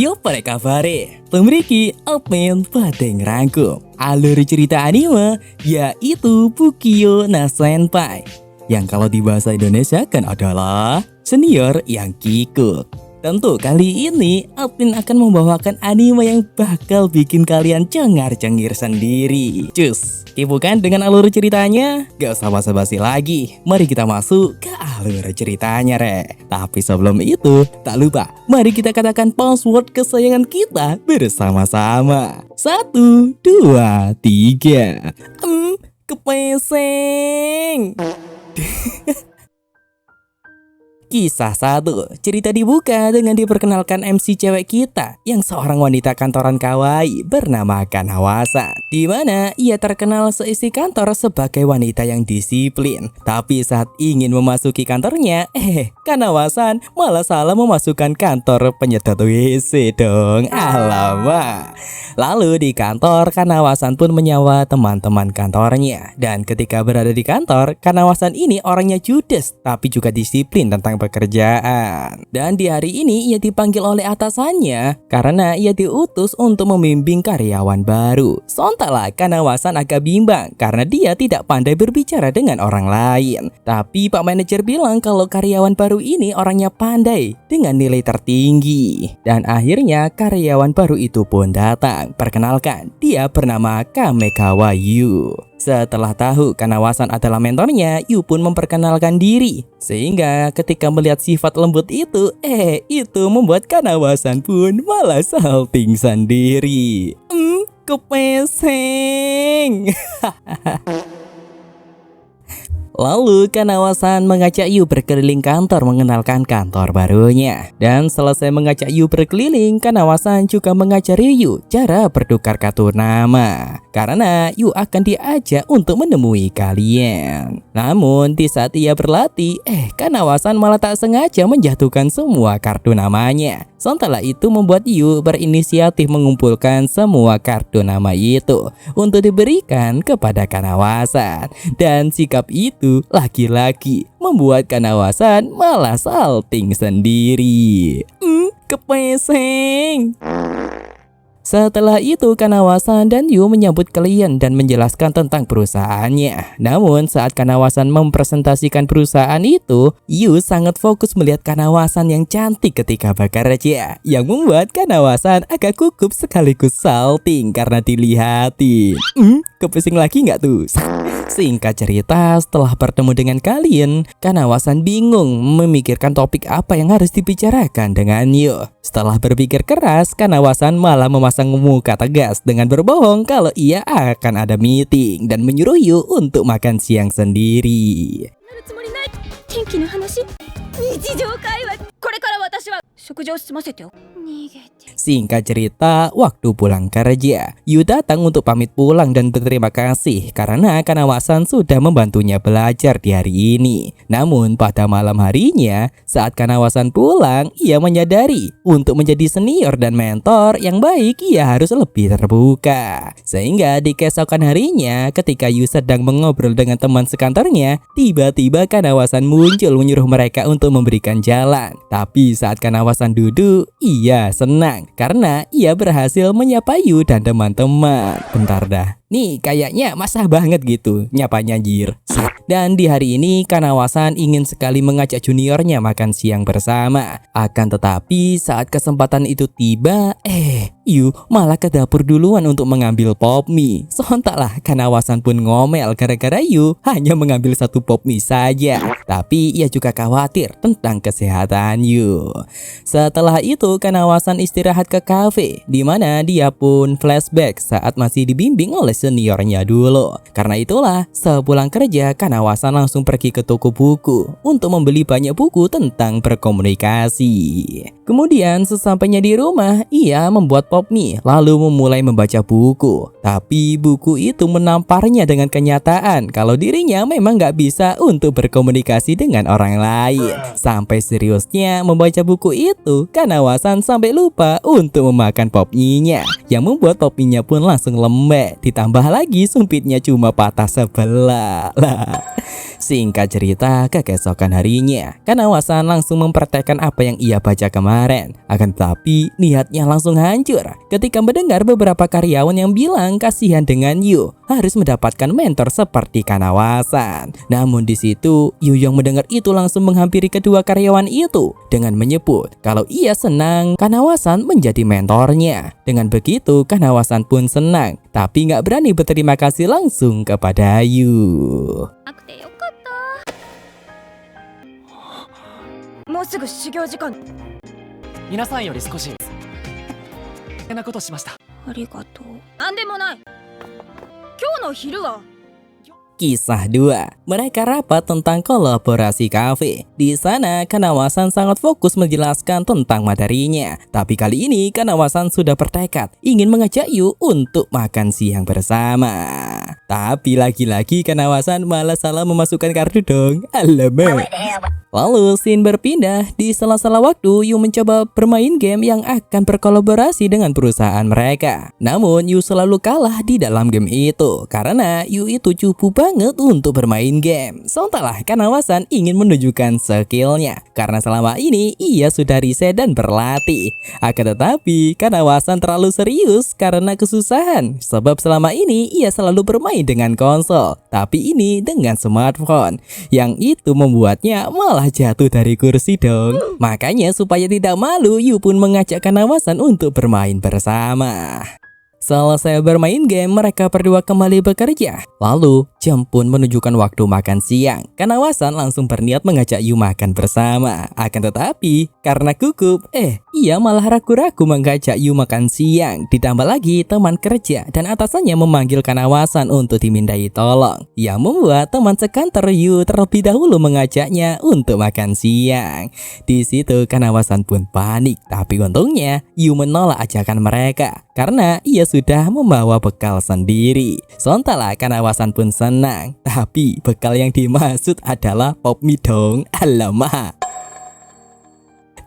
Yo pada kabare, Temriki Open Badeng Rangkum alur cerita anime yaitu Bukio no Senpai, yang kalau di bahasa Indonesia kan adalah senior yang kikuk. Tentu kali ini Alvin akan membawakan anime yang bakal bikin kalian cengar-cengir sendiri. Cus, kipukan dengan alur ceritanya? Gak usah basa-basi lagi, mari kita masuk ke alur ceritanya re. Tapi sebelum itu, tak lupa mari kita katakan password kesayangan kita bersama-sama. 1, 2, 3. Kepeseng. Kisah 1, cerita dibuka dengan diperkenalkan MC cewek kita yang seorang wanita kantoran kawaii bernama Kanawasan, di mana ia terkenal seisi kantor sebagai wanita yang disiplin. Tapi saat ingin memasuki kantornya, Kanawasan malah salah memasukkan kantor penyedot WC dong. Alamak. Lalu di kantor, Kanawasan pun menyewa teman-teman kantornya. Dan ketika berada di kantor, Kanawasan ini orangnya judes tapi juga disiplin tentang pekerjaan. Dan di hari ini ia dipanggil oleh atasannya karena ia diutus untuk membimbing karyawan baru. Sontaklah Kanawasan agak bimbang karena dia tidak pandai berbicara dengan orang lain. Tapi Pak Manajer bilang kalau karyawan baru ini orangnya pandai dengan nilai tertinggi. Dan akhirnya karyawan baru itu pun datang. Perkenalkan, dia bernama Kamekawa Yu. Setelah tahu Kanawasan adalah mentornya, Yu pun memperkenalkan diri. Sehingga ketika melihat sifat lembut itu membuat Kanawasan pun malah salting sendiri. Kepeseng. Lalu Kanawasan mengajak Yu berkeliling kantor mengenalkan kantor barunya. Dan selesai mengajak Yu berkeliling, Kanawasan juga mengajari Yu cara bertukar kartu nama. Karena Yu akan diajak untuk menemui kalian. Namun di saat ia berlatih, Kanawasan malah tak sengaja menjatuhkan semua kartu namanya. Setelah itu membuat Yu berinisiatif mengumpulkan semua kartu nama itu untuk diberikan kepada Kanawasan. Dan sikap itu lagi-lagi membuat Kanawasan malah salting sendiri. Kepeseng. Setelah itu Kanawasan dan Yu menyambut klien dan menjelaskan tentang perusahaannya. Namun saat Kanawasan mempresentasikan perusahaan itu, Yu sangat fokus melihat Kanawasan yang cantik ketika bekerja, yang membuat Kanawasan agak gugup sekaligus salting karena dilihatin. Kepesing lagi nggak tuh? Singkat cerita, setelah bertemu dengan kalian, Kanawasan bingung memikirkan topik apa yang harus dibicarakan dengan Yu. Setelah berpikir keras, Kanawasan malah memasang muka tegas dengan berbohong kalau ia akan ada meeting dan menyuruh Yu untuk makan siang sendiri. Singkat cerita, waktu pulang kerja, Yu datang untuk pamit pulang dan berterima kasih karena Kanawasan sudah membantunya belajar di hari ini. Namun pada malam harinya, saat Kanawasan pulang, ia menyadari untuk menjadi senior dan mentor yang baik ia harus lebih terbuka. Sehingga di keesokan harinya, ketika Yu sedang mengobrol dengan teman sekantornya, tiba-tiba Kanawasan muncul menyuruh mereka untuk memberikan jalan. Tapi saat Kanawasan duduk, ia senang karena ia berhasil menyapa Yu dan teman-teman. Bentar dah, nih kayaknya masah banget gitu nyapanya anjir. Dan di hari ini Kanawasan ingin sekali mengajak juniornya makan siang bersama. Akan tetapi saat kesempatan itu tiba, Yu malah ke dapur duluan untuk mengambil pop mie. Sontaklah Kanawasan pun ngomel gara-gara Yu hanya mengambil satu pop mie saja. Tapi ia juga khawatir tentang kesehatan Yu. Setelah itu Kanawasan istirahat ke kafe, di mana dia pun flashback saat masih dibimbing oleh seniornya dulu. Karena itulah sepulang kerja Kanawasan langsung pergi ke toko buku untuk membeli banyak buku tentang berkomunikasi. Kemudian sesampainya di rumah, ia membuat pop mie lalu memulai membaca buku. Tapi buku itu menamparnya dengan kenyataan kalau dirinya memang gak bisa untuk berkomunikasi dengan orang lain. Sampai seriusnya membaca buku itu, Kanawasan sampai lupa untuk memakan pop mie-nya, yang membuat pop mie-nya pun langsung lembek. Ditambah lagi sumpitnya cuma patah sebelah lah. Singkat cerita, keesokan harinya, Kanawasan langsung mempraktekkan apa yang ia baca kemarin. Akan tetapi, niatnya langsung hancur ketika mendengar beberapa karyawan yang bilang kasihan dengan Yu harus mendapatkan mentor seperti Kanawasan. Namun di situ, Yu yang mendengar itu langsung menghampiri kedua karyawan itu dengan menyebut kalau ia senang Kanawasan menjadi mentornya. Dengan begitu, Kanawasan pun senang, tapi nggak berani berterima kasih langsung kepada Yu. なくてよかった。もうすぐ修行時間。皆さんより少し変なことしました。ありがとう。なんでもない。今日の昼は Kisah 2. Mereka rapat tentang kolaborasi kafe. Di sana, Kanawasan sangat fokus menjelaskan tentang materinya. Tapi kali ini, Kanawasan sudah bertekad ingin mengajak Yu untuk makan siang bersama. Tapi lagi-lagi Kanawasan malah salah memasukkan kartu dong. Alamak. Lalu scene berpindah. Di sela-sela waktu, Yu mencoba bermain game yang akan berkolaborasi dengan perusahaan mereka. Namun Yu selalu kalah di dalam game itu karena Yu itu cupu banget untuk bermain game. Sementara Kanawasan ingin menunjukkan skillnya karena selama ini ia sudah riset dan berlatih. Akan tetapi Kanawasan terlalu serius karena kesusahan, sebab selama ini ia selalu bermain dengan konsol, tapi ini dengan smartphone. Yang itu membuatnya malah jatuh dari kursi dong. Makanya supaya tidak malu, Yu pun mengajak Kanawasan untuk bermain bersama. Selesai bermain game, mereka berdua kembali bekerja. Lalu, jam pun menunjukkan waktu makan siang. Kanawasan langsung berniat mengajak Yu makan bersama. Akan tetapi, karena gugup, ia malah ragu-ragu mengajak Yu makan siang. Ditambah lagi, teman kerja dan atasannya memanggil Kanawasan untuk dimintai tolong. Yang membuat teman sekantor Yu terlebih dahulu mengajaknya untuk makan siang. Di situ, Kanawasan pun panik. Tapi untungnya, Yu menolak ajakan mereka karena ia sudah membawa bekal sendiri. Sementara Kanawasan pun senang, tapi bekal yang dimaksud adalah pop mie dong. Alamak.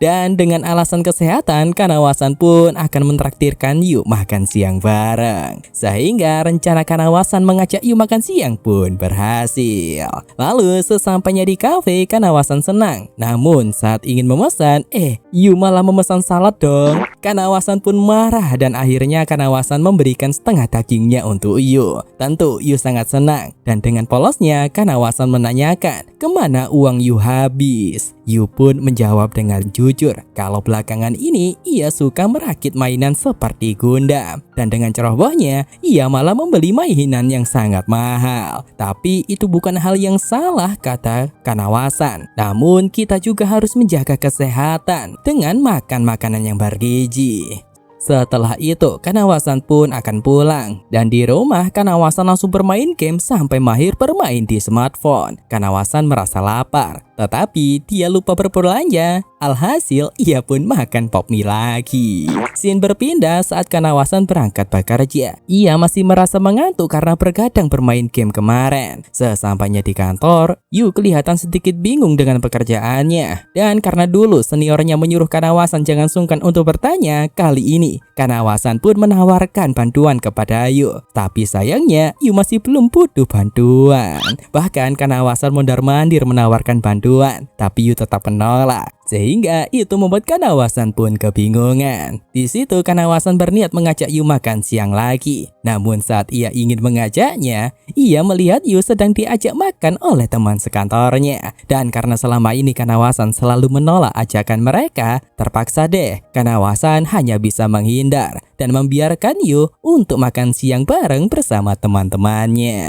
Dan dengan alasan kesehatan, Kanawasan pun akan mentraktirkan Yu makan siang bareng. Sehingga rencana Kanawasan mengajak Yu makan siang pun berhasil. Lalu sesampainya di kafe, Kanawasan senang. Namun saat ingin memesan, Yu malah memesan salad dong. Kanawasan pun marah dan akhirnya Kanawasan memberikan setengah dagingnya untuk Yu. Tentu Yu sangat senang. Dan dengan polosnya, Kanawasan menanyakan kemana uang Yu habis. Yu pun menjawab dengan jujur kalau belakangan ini ia suka merakit mainan seperti Gundam. Dan dengan cerobohnya, ia malah membeli mainan yang sangat mahal. Tapi itu bukan hal yang salah, kata Kanawasan. Namun kita juga harus menjaga kesehatan dengan makan makanan yang bergizi. Setelah itu, Kanawasan pun akan pulang. Dan di rumah, Kanawasan langsung bermain game sampai mahir bermain di smartphone. Kanawasan merasa lapar, tetapi dia lupa berbelanja. Alhasil, ia pun makan pop mie lagi. Scene berpindah saat Kanawasan berangkat bekerja. Ia masih merasa mengantuk karena bergadang bermain game kemarin. Sesampainya di kantor, Yu kelihatan sedikit bingung dengan pekerjaannya. Dan karena dulu seniornya menyuruh Kanawasan jangan sungkan untuk bertanya, kali ini Kanawasan pun menawarkan bantuan kepada Yu. Tapi sayangnya, Yu masih belum butuh bantuan. Bahkan Kanawasan mondar-mandir menawarkan bantuan, tapi Yu tetap menolak. Sehingga itu membuat Kanawasan pun kebingungan. Di situ Kanawasan berniat mengajak Yu makan siang lagi. Namun saat ia ingin mengajaknya, ia melihat Yu sedang diajak makan oleh teman sekantornya. Dan karena selama ini Kanawasan selalu menolak ajakan mereka, terpaksa deh Kanawasan hanya bisa menghindar dan membiarkan Yu untuk makan siang bareng bersama teman-temannya.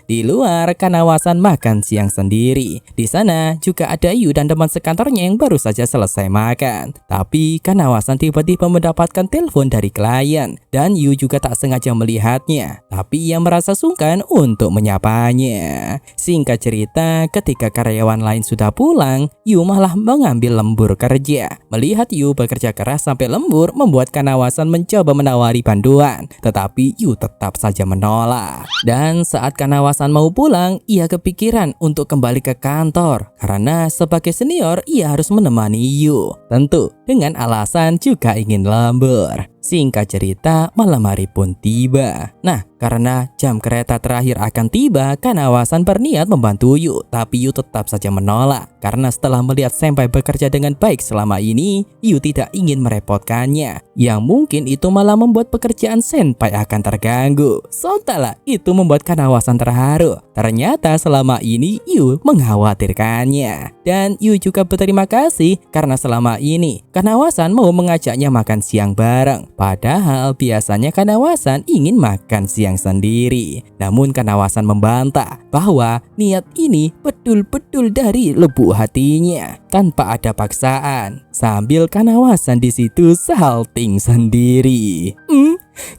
Di luar, Kanawasan makan siang sendiri. Di sana juga ada Yu dan teman sekantornya yang baru saja selesai makan. Tapi Kanawasan tiba-tiba mendapatkan telepon dari klien dan Yu juga tak sengaja melihatnya. Tapi ia merasa sungkan untuk menyapanya. Singkat cerita, ketika karyawan lain sudah pulang, Yu malah mengambil lembur kerja. Melihat Yu bekerja keras sampai lembur membuat Kanawasan mencoba menawari bantuan, tetapi Yu tetap saja menolak. Dan saat Kanawasan mau pulang, ia kepikiran untuk kembali ke kantor karena sebagai senior ia harus menemani Yu. Tentu dengan alasan juga ingin lembur. Singkat cerita, malam hari pun tiba. Nah, karena jam kereta terakhir akan tiba, Kanawasan berniat membantu Yu, tapi Yu tetap saja menolak. Karena setelah melihat Senpai bekerja dengan baik selama ini, Yu tidak ingin merepotkannya. Yang mungkin itu malah membuat pekerjaan Senpai akan terganggu. Sontaklah itu membuat Kanawasan terharu. Ternyata selama ini Yu mengkhawatirkannya. Dan Yu juga berterima kasih karena selama ini Kanawasan mau mengajaknya makan siang bareng. Padahal biasanya Kanawasan ingin makan siang sendiri. Namun Kanawasan membantah bahwa niat ini betul-betul dari lubuk hatinya tanpa ada paksaan. Sambil Kanawasan di situ salting sendiri.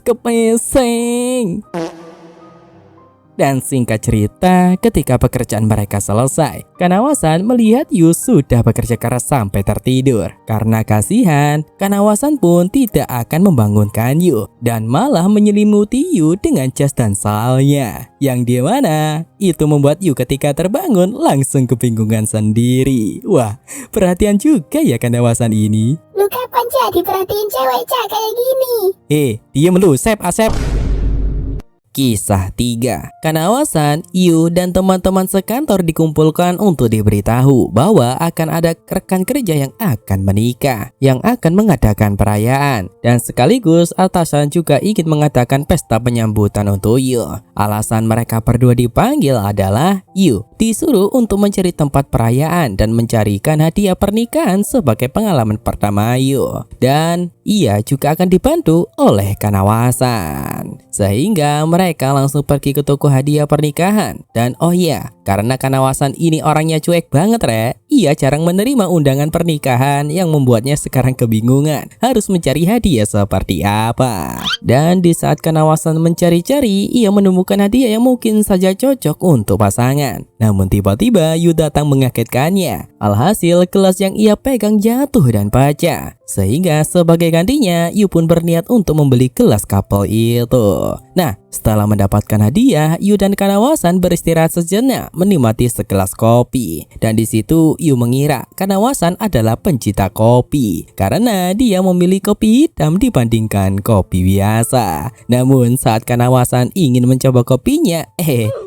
Kepeseng. Dan singkat cerita, ketika pekerjaan mereka selesai, Kanawasan melihat Yu sudah bekerja keras sampai tertidur. Karena kasihan, Kanawasan pun tidak akan membangunkan Yu dan malah menyelimuti Yu dengan jas dan salnya. Yang dimana itu membuat Yu ketika terbangun langsung kebingungan sendiri. Wah, perhatian juga ya Kanawasan ini. Lu kapan jadi perhatiin cewek kayak gini? Diem lu, Asep. Kisah 3. Kanawasan, Yu, dan teman-teman sekantor dikumpulkan untuk diberitahu bahwa akan ada rekan kerja yang akan menikah, yang akan mengadakan perayaan. Dan sekaligus atasan juga ingin mengadakan pesta penyambutan untuk Yu. Alasan mereka berdua dipanggil adalah Yu disuruh untuk mencari tempat perayaan dan mencarikan hadiah pernikahan sebagai pengalaman pertama Yu. Dan ia juga akan dibantu oleh Kanawasan. Sehingga mereka langsung pergi ke toko hadiah pernikahan. Dan oh iya, karena Kanawasan ini orangnya cuek banget ia jarang menerima undangan pernikahan yang membuatnya sekarang kebingungan harus mencari hadiah seperti apa. Dan di saat Kanawasan mencari-cari, ia menemukan hadiah yang mungkin saja cocok untuk pasangan. Namun tiba-tiba Yu datang mengagetkannya. Alhasil gelas yang ia pegang jatuh dan pecah. Sehingga sebagai gantinya Yu pun berniat untuk membeli gelas couple itu. Nah, setelah mendapatkan hadiah, Yu dan Kanawasan beristirahat sejenak menikmati segelas kopi. Dan di situ Yu mengira Kanawasan adalah pencinta kopi karena dia memilih kopi hitam dibandingkan kopi biasa. Namun saat Kanawasan ingin mencoba kopinya,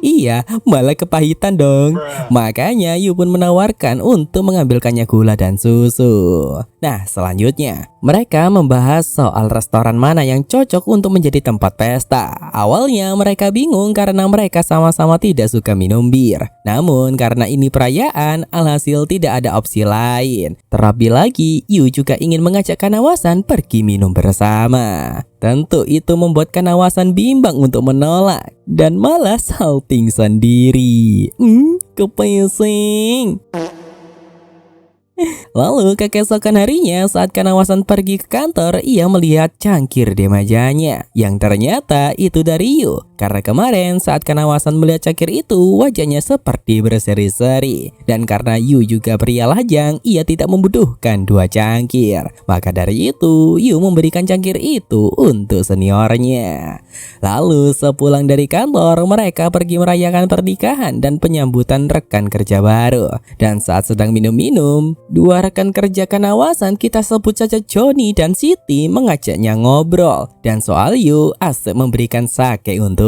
iya malah kepahitan dong. Makanya Yu pun menawarkan untuk mengambilkannya gula dan susu. Nah, selanjutnya mereka membahas soal restoran mana yang cocok untuk menjadi tempat pesta. Awalnya mereka bingung karena mereka sama-sama tidak suka minum bir. Namun karena ini perayaan, alhasil tidak ada opsi lain. Terlebih lagi, Yu juga ingin mengajak Kanawasan pergi minum bersama. Tentu itu membuat Kanawasan bimbang untuk menolak dan malah salting sendiri. Kepesing. Lalu keesokan harinya saat Kanawasan pergi ke kantor, ia melihat cangkir di mejanya yang ternyata itu dari Yu. Karena kemarin saat Kanawasan melihat cangkir itu, wajahnya seperti berseri-seri. Dan karena Yu juga pria lajang, ia tidak membutuhkan 2 cangkir. Maka dari itu, Yu memberikan cangkir itu untuk seniornya. Lalu sepulang dari kantor, mereka pergi merayakan pernikahan dan penyambutan rekan kerja baru. Dan saat sedang minum-minum, 2 rekan kerja Kanawasan, kita sebut saja Johnny dan Siti, mengajaknya ngobrol. Dan soal Yu, Asep memberikan sake untuknya.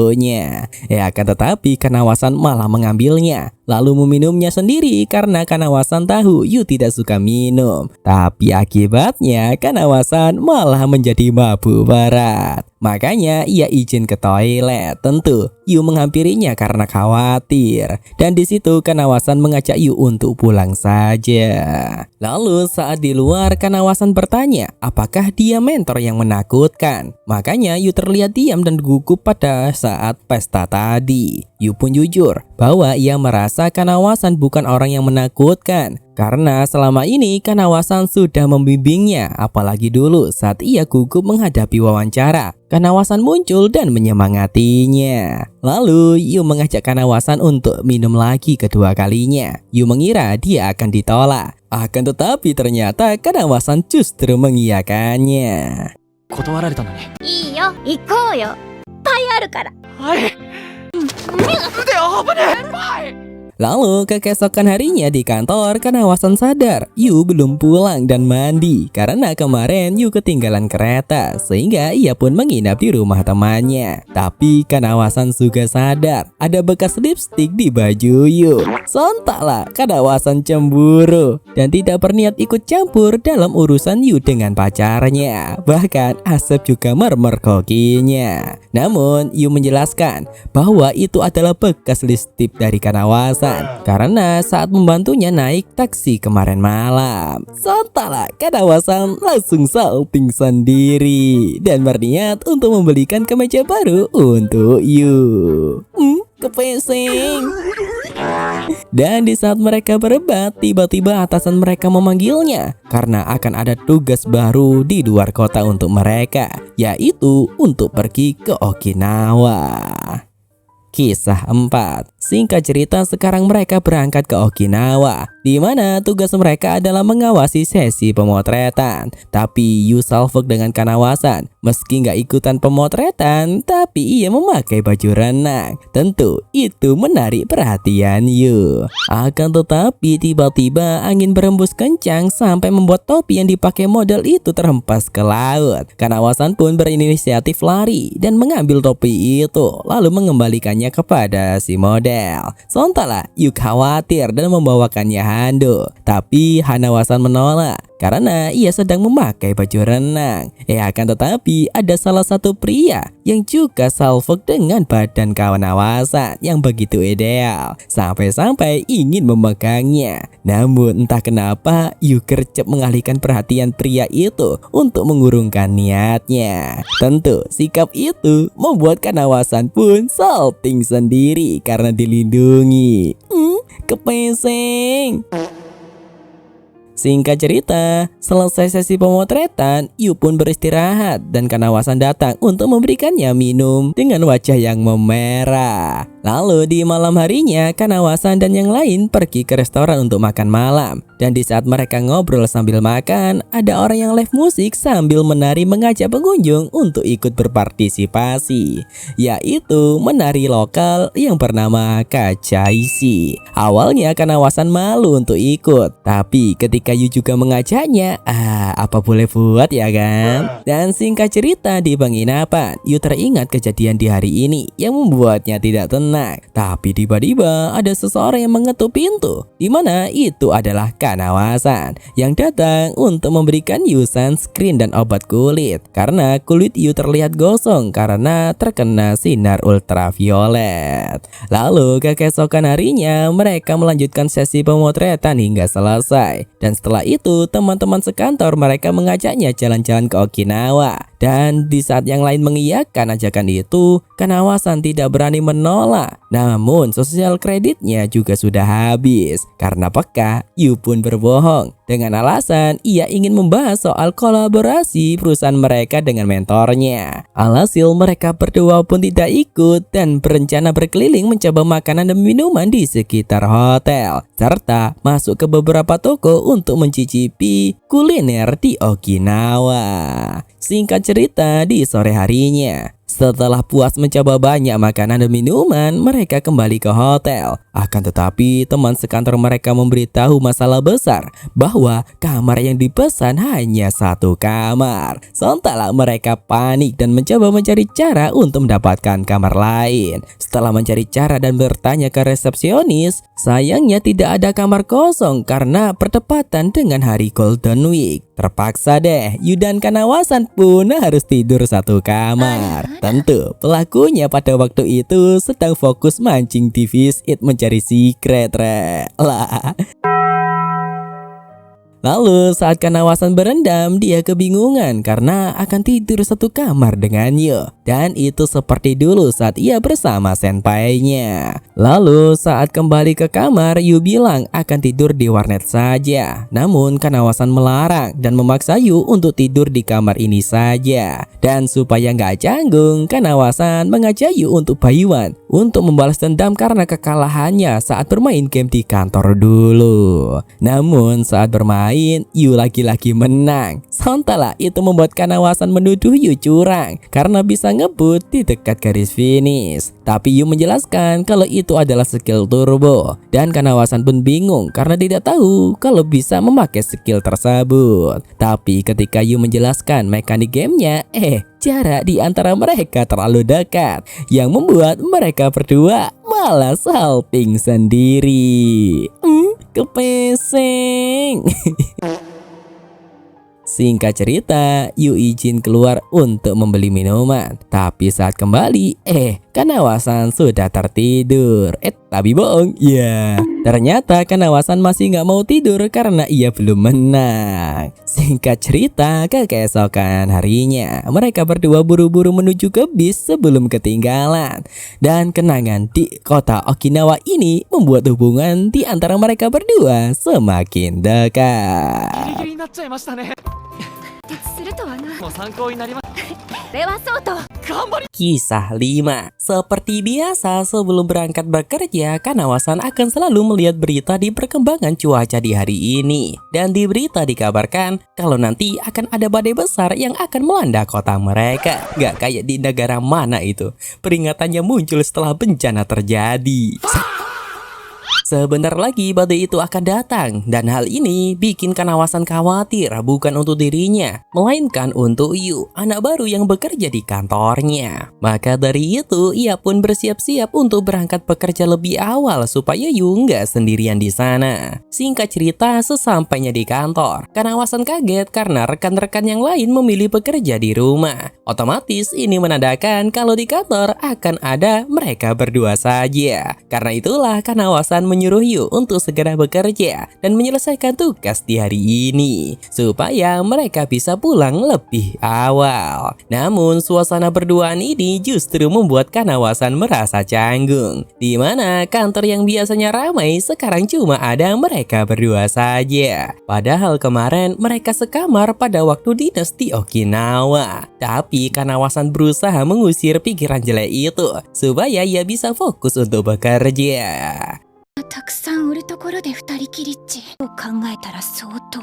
Akan tetapi Kanawasan malah mengambilnya, lalu meminumnya sendiri karena Kanawasan tahu Yu tidak suka minum. Tapi akibatnya Kanawasan malah menjadi mabuk berat. Makanya ia izin ke toilet. Tentu Yu menghampirinya karena khawatir. Dan di situ Kanawasan mengajak Yu untuk pulang saja. Lalu saat di luar, Kanawasan bertanya apakah dia mentor yang menakutkan. Makanya Yu terlihat diam dan gugup pada saat pesta tadi. Yu pun jujur bahwa ia merasa Kanawasan bukan orang yang menakutkan. Karena selama ini Kanawasan sudah membimbingnya, apalagi dulu saat ia gugup menghadapi wawancara. Kanawasan muncul dan menyemangatinya. Lalu Yu mengajak Kanawasan untuk minum lagi kedua kalinya. Yu mengira dia akan ditolak. Akan tetapi ternyata Kanawasan justru mengiyakannya. 断られたのに。いいよ、行こうよ。いっぱいあるから。はい。腕危ねえ。Lalu keesokan harinya di kantor, Kanawasan sadar Yu belum pulang dan mandi karena kemarin Yu ketinggalan kereta sehingga ia pun menginap di rumah temannya. Tapi Kanawasan juga sadar ada bekas lipstik di baju Yu. Sontaklah Kanawasan cemburu dan tidak berniat ikut campur dalam urusan Yu dengan pacarnya. Bahkan Asep juga mermergokinya. Namun Yu menjelaskan bahwa itu adalah bekas lipstik dari Kanawasan karena saat membantunya naik taksi kemarin malam. Sontaklah Kanawasan langsung salting sendiri dan berniat untuk membelikan kemeja baru untuk Yu. Kepesing. Dan di saat mereka berdebat, tiba-tiba atasan mereka memanggilnya karena akan ada tugas baru di luar kota untuk mereka, yaitu untuk pergi ke Okinawa. Kisah 4. Singkat cerita, sekarang mereka berangkat ke Okinawa, di mana tugas mereka adalah mengawasi sesi pemotretan. Tapi Yu salfok dengan Kanawasan. Meski nggak ikutan pemotretan, tapi ia memakai baju renang. Tentu itu menarik perhatian Yu. Akan tetapi tiba-tiba angin berembus kencang sampai membuat topi yang dipakai model itu terhempas ke laut. Kanawasan pun berinisiatif lari dan mengambil topi itu, lalu mengembalikannya kepada si model. Sontaklah Yu khawatir dan membawakannya handuk, tapi Kanawasan menolak karena ia sedang memakai baju renang. Akan tetapi ada salah satu pria yang juga salfok dengan badan Kanawasan yang begitu ideal sampai-sampai ingin memegangnya. Namun entah kenapa Yu gercep mengalihkan perhatian pria itu untuk mengurungkan niatnya. Tentu sikap itu membuat Kanawasan pun salting sendiri karena dilindungi. Kepesing. Singkat cerita, selesai sesi pemotretan, Yu pun beristirahat dan Kanawasan datang untuk memberikannya minum dengan wajah yang memerah. Lalu di malam harinya, Kanawasan dan yang lain pergi ke restoran untuk makan malam. Dan di saat mereka ngobrol sambil makan, ada orang yang live musik sambil menari mengajak pengunjung untuk ikut berpartisipasi, yaitu menari lokal yang bernama Kachaisi. Awalnya Kanawasan malu untuk ikut, tapi ketika Yu juga mengajaknya, apa boleh buat ya kan? Dan singkat cerita, di penginapan, Yu teringat kejadian di hari ini yang membuatnya tidak tenang. Tapi tiba-tiba ada seseorang yang mengetuk pintu, di mana itu adalah Kanawasan yang datang untuk memberikan Yu sunscreen dan obat kulit karena kulit Yu terlihat gosong karena terkena sinar ultraviolet. Lalu keesokan harinya mereka melanjutkan sesi pemotretan hingga selesai. Dan setelah itu teman-teman sekantor mereka mengajaknya jalan-jalan ke Okinawa. Dan di saat yang lain mengiyakan ajakan itu, Kanawasan tidak berani menolak. Namun sosial kreditnya juga sudah habis. Karena peka, Yu pun berbohong dengan alasan ia ingin membahas soal kolaborasi perusahaan mereka dengan mentornya. Alhasil mereka berdua pun tidak ikut dan berencana berkeliling mencoba makanan dan minuman di sekitar hotel, serta masuk ke beberapa toko untuk mencicipi kuliner di Okinawa. Singkat cerita, di sore harinya, setelah puas mencoba banyak makanan dan minuman, mereka kembali ke hotel. Akan tetapi teman sekantor mereka memberitahu masalah besar bahwa kamar yang dipesan hanya satu kamar. Sontaklah mereka panik dan mencoba mencari cara untuk mendapatkan kamar lain. Setelah mencari cara dan bertanya ke resepsionis, sayangnya tidak ada kamar kosong karena bertepatan dengan hari Golden Week. Terpaksa deh, Yu dan Kanawasan pun harus tidur satu kamar. Tentu pelakunya pada waktu itu sedang fokus mancing di Fish Eat mencari secret lah. Lalu saat Kanawasan berendam, dia kebingungan karena akan tidur satu kamar dengan Yu. Dan itu seperti dulu saat ia bersama senpainya. Lalu saat kembali ke kamar, Yu bilang akan tidur di warnet saja. Namun Kanawasan melarang dan memaksa Yu untuk tidur di kamar ini saja. Dan supaya nggak canggung, Kanawasan mengajak Yu untuk bayuan untuk membalas dendam karena kekalahannya saat bermain game di kantor dulu. Namun saat bermain, lain, Yu lagi-lagi menang. Sementara itu membuat Kanawasan menuduh Yu curang karena bisa ngebut di dekat garis finish. Tapi Yu menjelaskan kalau itu adalah skill turbo, dan Kanawasan pun bingung karena tidak tahu kalau bisa memakai skill tersebut. Tapi ketika Yu menjelaskan mekanik gamenya, jarak di antara mereka terlalu dekat yang membuat mereka berdua malah salting sendiri. Kepeseng. Singkat cerita, Yu izin keluar untuk membeli minuman. Tapi saat kembali, Kanawasan sudah tertidur. Tapi bohong, ya. Ternyata Kanawasan masih nggak mau tidur karena ia belum menang. Singkat cerita, keesokan harinya, mereka berdua buru-buru menuju ke bis sebelum ketinggalan. Dan kenangan di kota Okinawa ini membuat hubungan di antara mereka berdua semakin dekat. ギリギリになっちゃいましたね。徹するとはな。もう参考になります。それはそうと。頑張り。 Kisah 5. Seperti biasa, sebelum berangkat bekerja, Kanawasan akan selalu melihat berita di perkembangan cuaca di hari ini. Dan di berita dikabarkan kalau nanti akan ada badai besar yang akan melanda kota mereka. Gak kayak di negara mana itu. Peringatannya muncul setelah bencana terjadi. Sebentar lagi badai itu akan datang, dan hal ini bikin Kanawasan khawatir bukan untuk dirinya, melainkan untuk Yu, anak baru yang bekerja di kantornya. Maka dari itu, ia pun bersiap-siap untuk berangkat bekerja lebih awal supaya Yu nggak sendirian di sana. Singkat cerita, sesampainya di kantor, Kanawasan kaget karena rekan-rekan yang lain memilih bekerja di rumah. Otomatis ini menandakan kalau di kantor akan ada mereka berdua saja. Karena itulah Kanawasan menyuruh Yu untuk segera bekerja dan menyelesaikan tugas di hari ini supaya mereka bisa pulang lebih awal. Namun suasana berduaan ini justru membuat Kanawasan merasa canggung, di mana kantor yang biasanya ramai sekarang cuma ada mereka berdua saja. Padahal kemarin mereka sekamar pada waktu dinas di Okinawa. Tapi Kanawasan berusaha mengusir pikiran jelek itu supaya ia bisa fokus untuk bekerja. たくさん売るところで二人きりっちを考えたら相当。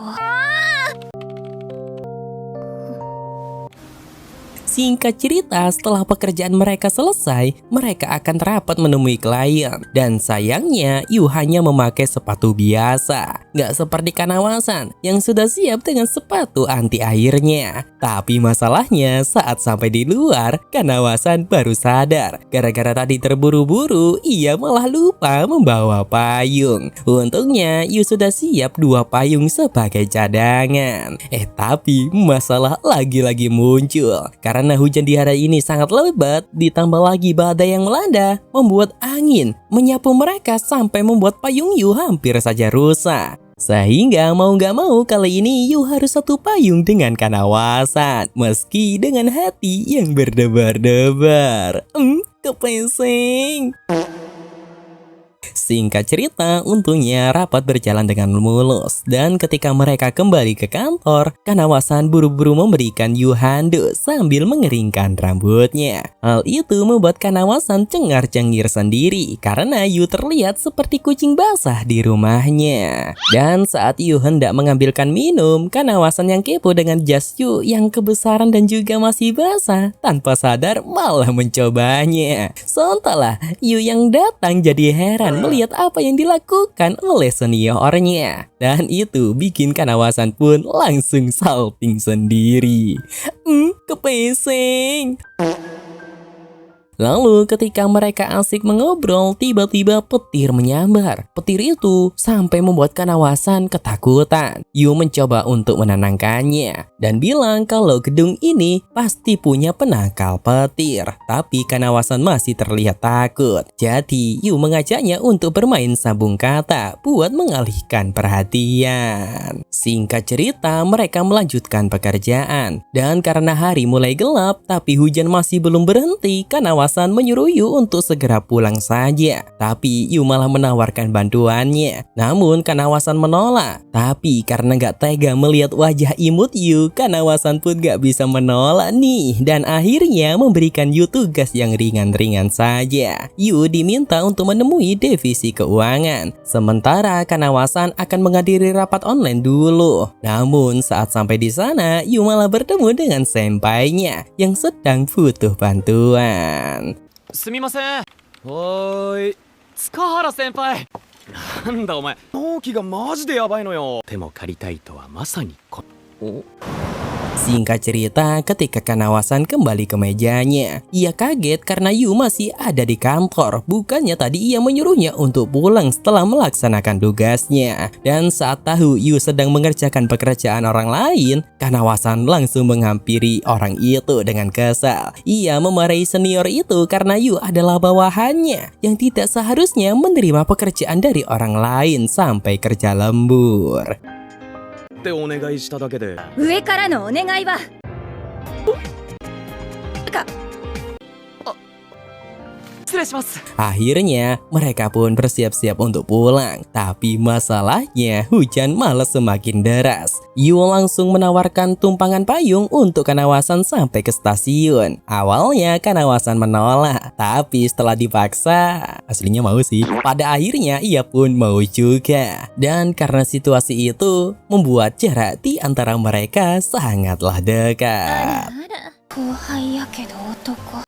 Singkat cerita, setelah pekerjaan mereka selesai, mereka akan rapat menemui klien. Dan sayangnya, Yu hanya memakai sepatu biasa. Nggak seperti Kanawasan yang sudah siap dengan sepatu anti airnya. Tapi masalahnya, saat sampai di luar, Kanawasan baru sadar. Gara-gara tadi terburu-buru, ia malah lupa membawa payung. Untungnya, Yu sudah siap 2 payung sebagai cadangan. Tapi masalah lagi-lagi muncul. Karena hujan di hari ini sangat lebat, ditambah lagi badai yang melanda, membuat angin menyapu mereka sampai membuat payung Yu hampir saja rusak. Sehingga mau gak mau kali ini Yu harus satu payung dengan Kanawasan, meski dengan hati yang berdebar-debar. Kepeseng. Singkat cerita, untungnya rapat berjalan dengan mulus. Dan ketika mereka kembali ke kantor, Kanawasan buru-buru memberikan Yu handuk sambil mengeringkan rambutnya. Hal itu membuat Kanawasan cengar-cengir sendiri karena Yu terlihat seperti kucing basah di rumahnya. Dan saat Yu hendak mengambilkan minum, Kanawasan yang kepo dengan jas Yu yang kebesaran dan juga masih basah, tanpa sadar malah mencobanya. Sementara Yu yang datang jadi heran melihat apa yang dilakukan oleh seniornya. Dan itu bikin Kanawasan pun langsung salting sendiri. Kepeseng. Lalu ketika mereka asik mengobrol, tiba-tiba petir menyambar. Petir itu sampai membuat Kanawasan ketakutan. Yu mencoba untuk menenangkannya dan bilang kalau gedung ini pasti punya penangkal petir. Tapi Kanawasan masih terlihat takut. Jadi Yu mengajaknya untuk bermain sambung kata buat mengalihkan perhatian. Singkat cerita, mereka melanjutkan pekerjaan. Dan karena hari mulai gelap tapi hujan masih belum berhenti, Kanawasan Kanawasan menyuruh Yu untuk segera pulang saja. Tapi Yu malah menawarkan bantuannya. Namun Kanawasan menolak. Tapi karena gak tega melihat wajah imut Yu, Kanawasan pun gak bisa menolak nih. Dan akhirnya memberikan Yu tugas yang ringan-ringan saja. Yu diminta untuk menemui divisi keuangan. Sementara Kanawasan akan menghadiri rapat online dulu. Namun saat sampai di sana, Yu malah bertemu dengan senpainya yang sedang butuh bantuan. すみません。はーい。塚原先輩。なんだお前。納期がマジでやばいのよ。手も借りたいとはまさにお。 Singkat cerita, ketika Kanawasan kembali ke mejanya, ia kaget karena Yu masih ada di kantor. Bukannya tadi ia menyuruhnya untuk pulang setelah melaksanakan tugasnya. Dan saat tahu Yu sedang mengerjakan pekerjaan orang lain, Kanawasan langsung menghampiri orang itu dengan kesal. Ia memarahi senior itu karena Yu adalah bawahannya yang tidak seharusnya menerima pekerjaan dari orang lain sampai kerja lembur. ってお願いしただけで。上からのお願いは失礼します。 Akhirnya mereka pun bersiap-siap untuk pulang. Tapi masalahnya hujan malah semakin deras. Yu langsung menawarkan tumpangan payung untuk Kanawasan sampai ke stasiun. Awalnya Kanawasan menolak, tapi setelah dipaksa, aslinya mau sih. Pada akhirnya ia pun mau juga. Dan karena situasi itu membuat jarak di antara mereka sangatlah dekat. 後輩やけど男。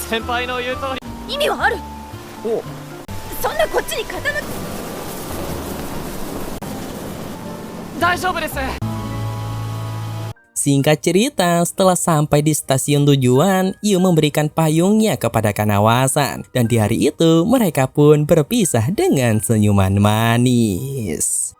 先輩の言う通り。意味はある。お。そんなこっちに傾く。大丈夫です。 Singkat cerita, setelah sampai di stasiun tujuan, Yu memberikan payungnya kepada Kanawasan. Dan di hari itu, mereka pun berpisah dengan senyuman manis.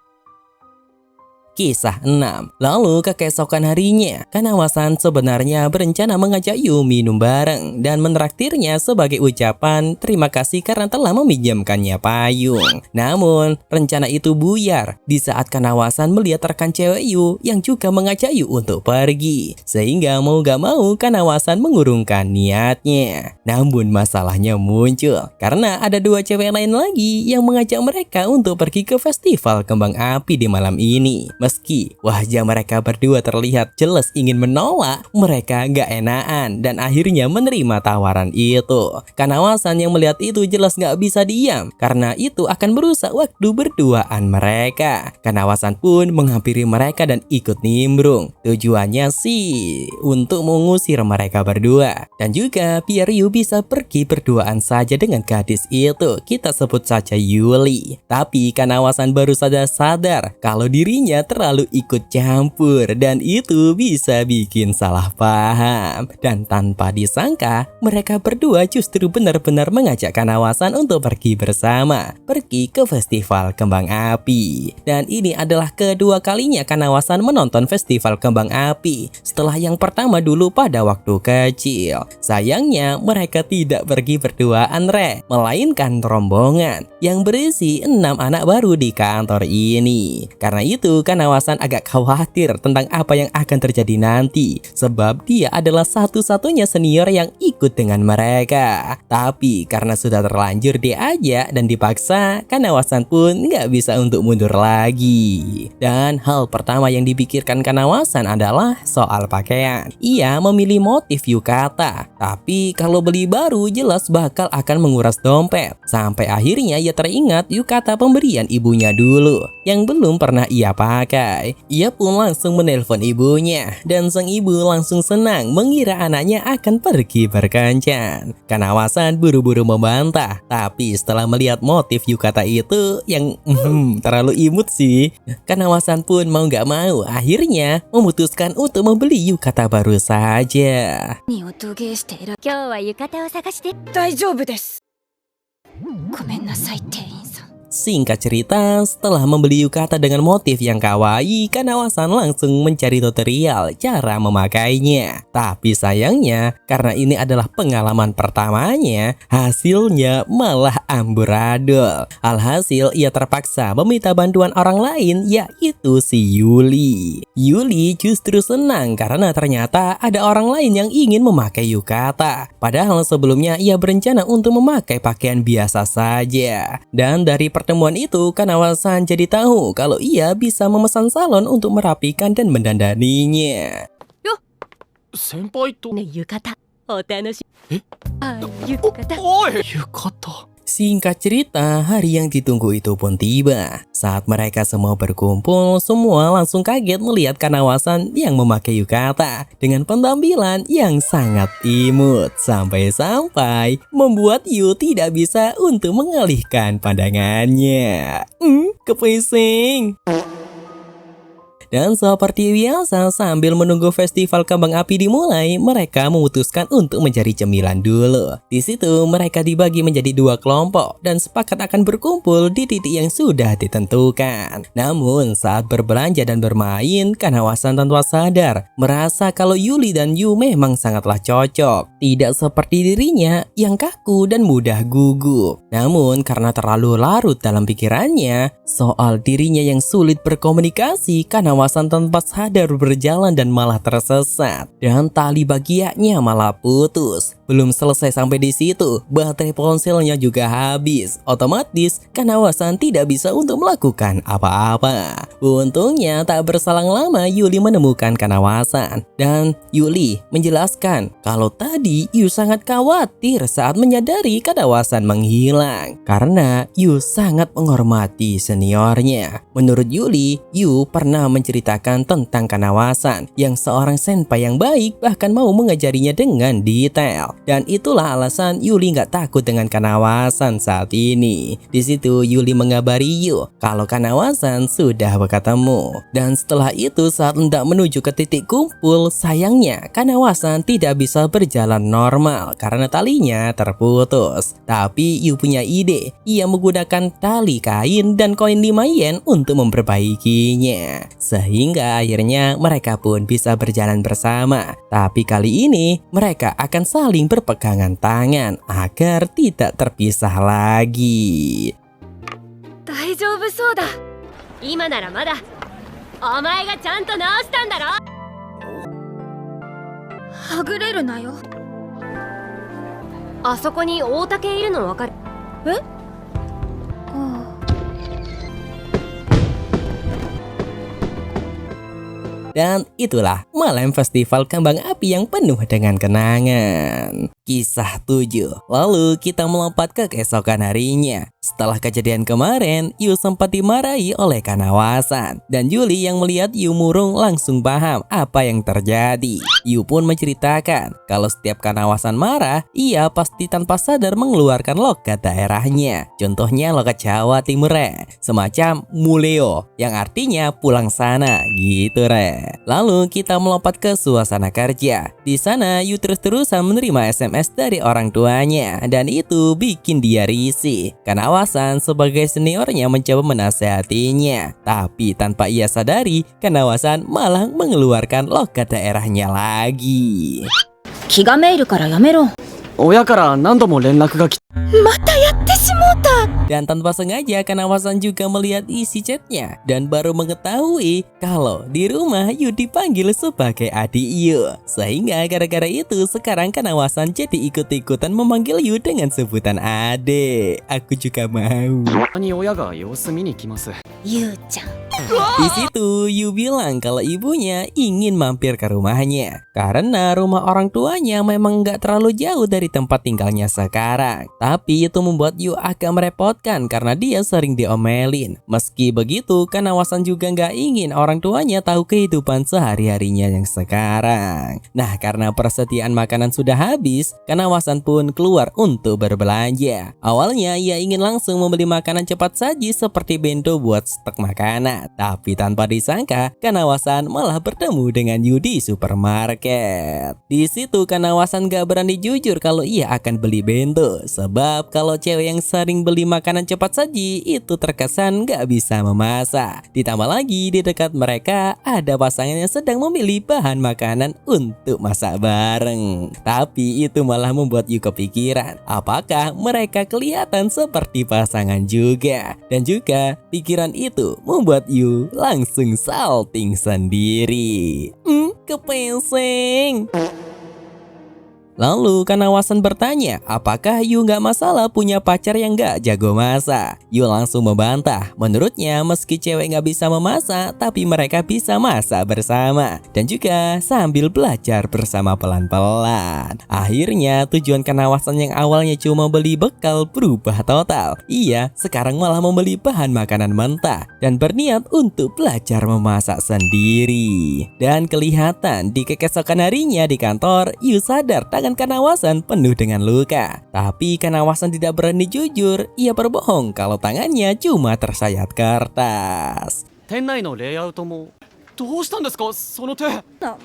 Kisah 6. Lalu keesokan harinya, Kanawasan sebenarnya berencana mengajak Yu minum bareng dan menraktirnya sebagai ucapan terima kasih karena telah meminjamkannya payung. Namun, rencana itu buyar di saat Kanawasan melihat rekan cewek Yu yang juga mengajak Yu untuk pergi. Sehingga mau gak mau Kanawasan mengurungkan niatnya. Namun masalahnya muncul karena ada dua cewek lain lagi yang mengajak mereka untuk pergi ke festival kembang api di malam ini. Meski wajah mereka berdua terlihat jelas ingin menolak, mereka gak enakan dan akhirnya menerima tawaran itu. Kanawasan yang melihat itu jelas gak bisa diam karena itu akan merusak waktu berduaan mereka. Kanawasan pun menghampiri mereka dan ikut nimbrung. Tujuannya sih untuk mengusir mereka berdua dan juga biar Yu bisa pergi berduaan saja dengan gadis itu. Kita sebut saja Yuli. Tapi Kanawasan baru saja sadar kalau dirinya terlalu ikut campur dan itu bisa bikin salah paham. Dan tanpa disangka, mereka berdua justru benar-benar mengajak Kanawasan untuk pergi bersama, pergi ke festival kembang api. Dan ini adalah kedua kalinya Kanawasan menonton festival kembang api setelah yang pertama dulu pada waktu kecil. Sayangnya mereka tidak pergi berduaan melainkan rombongan yang berisi 6 anak baru di kantor ini. Karena itu Kanawasan agak khawatir tentang apa yang akan terjadi nanti, sebab dia adalah satu-satunya senior yang ikut dengan mereka. Tapi karena sudah terlanjur diajak dan dipaksa, Kanawasan pun nggak bisa untuk mundur lagi. Dan hal pertama yang dipikirkan Kanawasan adalah soal pakaian. Ia memilih motif yukata, tapi kalau beli baru jelas bakal akan menguras dompet. Sampai akhirnya ia teringat yukata pemberian ibunya dulu yang belum pernah ia pakai. Ia pun langsung menelpon ibunya dan sang ibu langsung senang mengira anaknya akan pergi berkencan. Kanawasan buru-buru membantah, tapi setelah melihat motif yukata itu yang terlalu imut sih, Kanawasan pun mau gak mau akhirnya memutuskan untuk membeli yukata baru saja. におとげして選今日は浴衣を探して。大丈夫です。ごめんなさい店員さん。Singkat cerita, setelah membeli yukata dengan motif yang kawaii, Kanawa-san langsung mencari tutorial cara memakainya. Tapi sayangnya, karena ini adalah pengalaman pertamanya, hasilnya malah amburadul. Alhasil, ia terpaksa meminta bantuan orang lain, yaitu si Yuli. Yuli justru senang karena ternyata ada orang lain yang ingin memakai yukata. Padahal sebelumnya ia berencana untuk memakai pakaian biasa saja. Dan dari pertemuan itu, Kanawa-san jadi tahu kalau ia bisa memesan salon untuk merapikan dan mendandaninya. 先輩とね浴衣お楽しえあ浴衣おい浴衣 Singkat cerita, hari yang ditunggu itu pun tiba. Saat mereka semua berkumpul, semua langsung kaget melihat Kanawa-san yang memakai yukata dengan penampilan yang sangat imut. Sampai-sampai membuat Yu tidak bisa untuk mengalihkan pandangannya. Kepising. Dan seperti biasa, sambil menunggu festival kembang api dimulai, mereka memutuskan untuk mencari cemilan dulu. Di situ mereka dibagi menjadi 2 kelompok dan sepakat akan berkumpul di titik yang sudah ditentukan. Namun saat berbelanja dan bermain, Kanawa-san tanpa sadar merasa kalau Yuli dan Yu memang sangatlah cocok. Tidak seperti dirinya yang kaku dan mudah gugup. Namun karena terlalu larut dalam pikirannya soal dirinya yang sulit berkomunikasi, Kanawa-san tanpa sadar berjalan dan malah tersesat. Dan tali bagiannya malah putus. Belum selesai sampai di situ, baterai ponselnya juga habis. Otomatis, Kanawa-san tidak bisa untuk melakukan apa-apa. Untungnya tak berselang lama Yuli menemukan Kanawa-san. Dan Yuli menjelaskan kalau tadi Yu sangat khawatir saat menyadari Kanawa-san menghilang. Karena Yu sangat menghormati seniornya. Menurut Yuli, Yu pernah menceritakan tentang Kanawa-san yang seorang senpai yang baik, bahkan mau mengajarinya dengan detail. Dan itulah alasan Yuli nggak takut dengan Kanawa-san saat ini. Di situ Yuli mengabari Yu kalau Kanawa-san sudah bertemu. Dan setelah itu saat hendak menuju ke titik kumpul, sayangnya Kanawa-san tidak bisa berjalan normal karena talinya terputus. Tapi Yu punya ide. Ia menggunakan tali kain dan koin 5 yen untuk memperbaikinya. Sehingga akhirnya mereka pun bisa berjalan bersama. Tapi kali ini mereka akan saling berpegangan tangan agar tidak terpisah lagi. 大丈夫そうだ今ならまだお前がちゃんと直したんだろはぐれるなよ。あそこに大竹いるのわかるDan itulah malam festival kembang api yang penuh dengan kenangan. Kisah 7. Lalu kita melompat ke keesokan harinya. Setelah kejadian kemarin, Yu sempat dimarahi oleh Kanawa-san. Dan Yuli yang melihat Yu murung langsung paham apa yang terjadi. Yu pun menceritakan kalau setiap Kanawa-san marah, ia pasti tanpa sadar mengeluarkan logat daerahnya. Contohnya logat Jawa Timur, semacam muleo, yang artinya pulang sana, gitu re. Lalu kita melompat ke suasana kerja. Di sana Yu terus-terusan menerima SMS dari orang tuanya, dan itu bikin dia risih. Kanawa-san sebagai seniornya mencoba menasehatinya, tapi tanpa ia sadari, Kanawa-san malah mengeluarkan logat daerahnya lagi. 気がめいるからやめろ。親から何度も連絡が来またやってしもうた。 Dan tanpa sengaja Kanawa-san juga melihat isi chatnya dan baru mengetahui kalau di rumah Yu dipanggil sebagai adik Yu. Sehingga gara-gara itu sekarang Kanawa-san jadi ikut-ikutan memanggil Yu dengan sebutan adik. Aku juga mau. たに親が様子見に来ます。ゆうちゃん。 Di situ Yu bilang kalau ibunya ingin mampir ke rumahnya karena rumah orang tuanya memang nggak terlalu jauh dari tempat tinggalnya sekarang. Tapi itu membuat Yu agak merepotkan karena dia sering diomelin. Meski begitu, Kanawa-san juga nggak ingin orang tuanya tahu kehidupan sehari-harinya yang sekarang. Nah, karena persediaan makanan sudah habis, Kanawa-san pun keluar untuk berbelanja. Awalnya ia ingin langsung membeli makanan cepat saji seperti bento buat stok makanan. banget. Tapi tanpa disangka, Kanawasan malah bertemu dengan Yu di supermarket. Di situ Kanawasan gak berani jujur kalau ia akan beli bento. Sebab kalau cewek yang sering beli makanan cepat saji itu terkesan gak bisa memasak. Ditambah lagi di dekat mereka ada pasangan yang sedang memilih bahan makanan untuk masak bareng. Tapi itu malah membuat Yu kepikiran, apakah mereka kelihatan seperti pasangan juga. Dan juga pikiran itu membuat Yu langsung salting sendiri. Kepeseng. Lalu Kanawasan bertanya, apakah Yu gak masalah punya pacar yang gak jago masak? Yu langsung membantah, menurutnya meski cewek gak bisa memasak, tapi mereka bisa masak bersama. Dan juga sambil belajar bersama pelan-pelan. Akhirnya tujuan Kanawasan yang awalnya cuma beli bekal berubah total. Ia sekarang malah membeli bahan makanan mentah dan berniat untuk belajar memasak sendiri. Dan kelihatan di keesokan harinya di kantor, Yu sadar Kanawasan penuh dengan luka. Tapi Kanawasan tidak berani jujur. Ia berbohong kalau tangannya cuma tersayat kertas. 店内のレイアウトもどうしたんですかその手。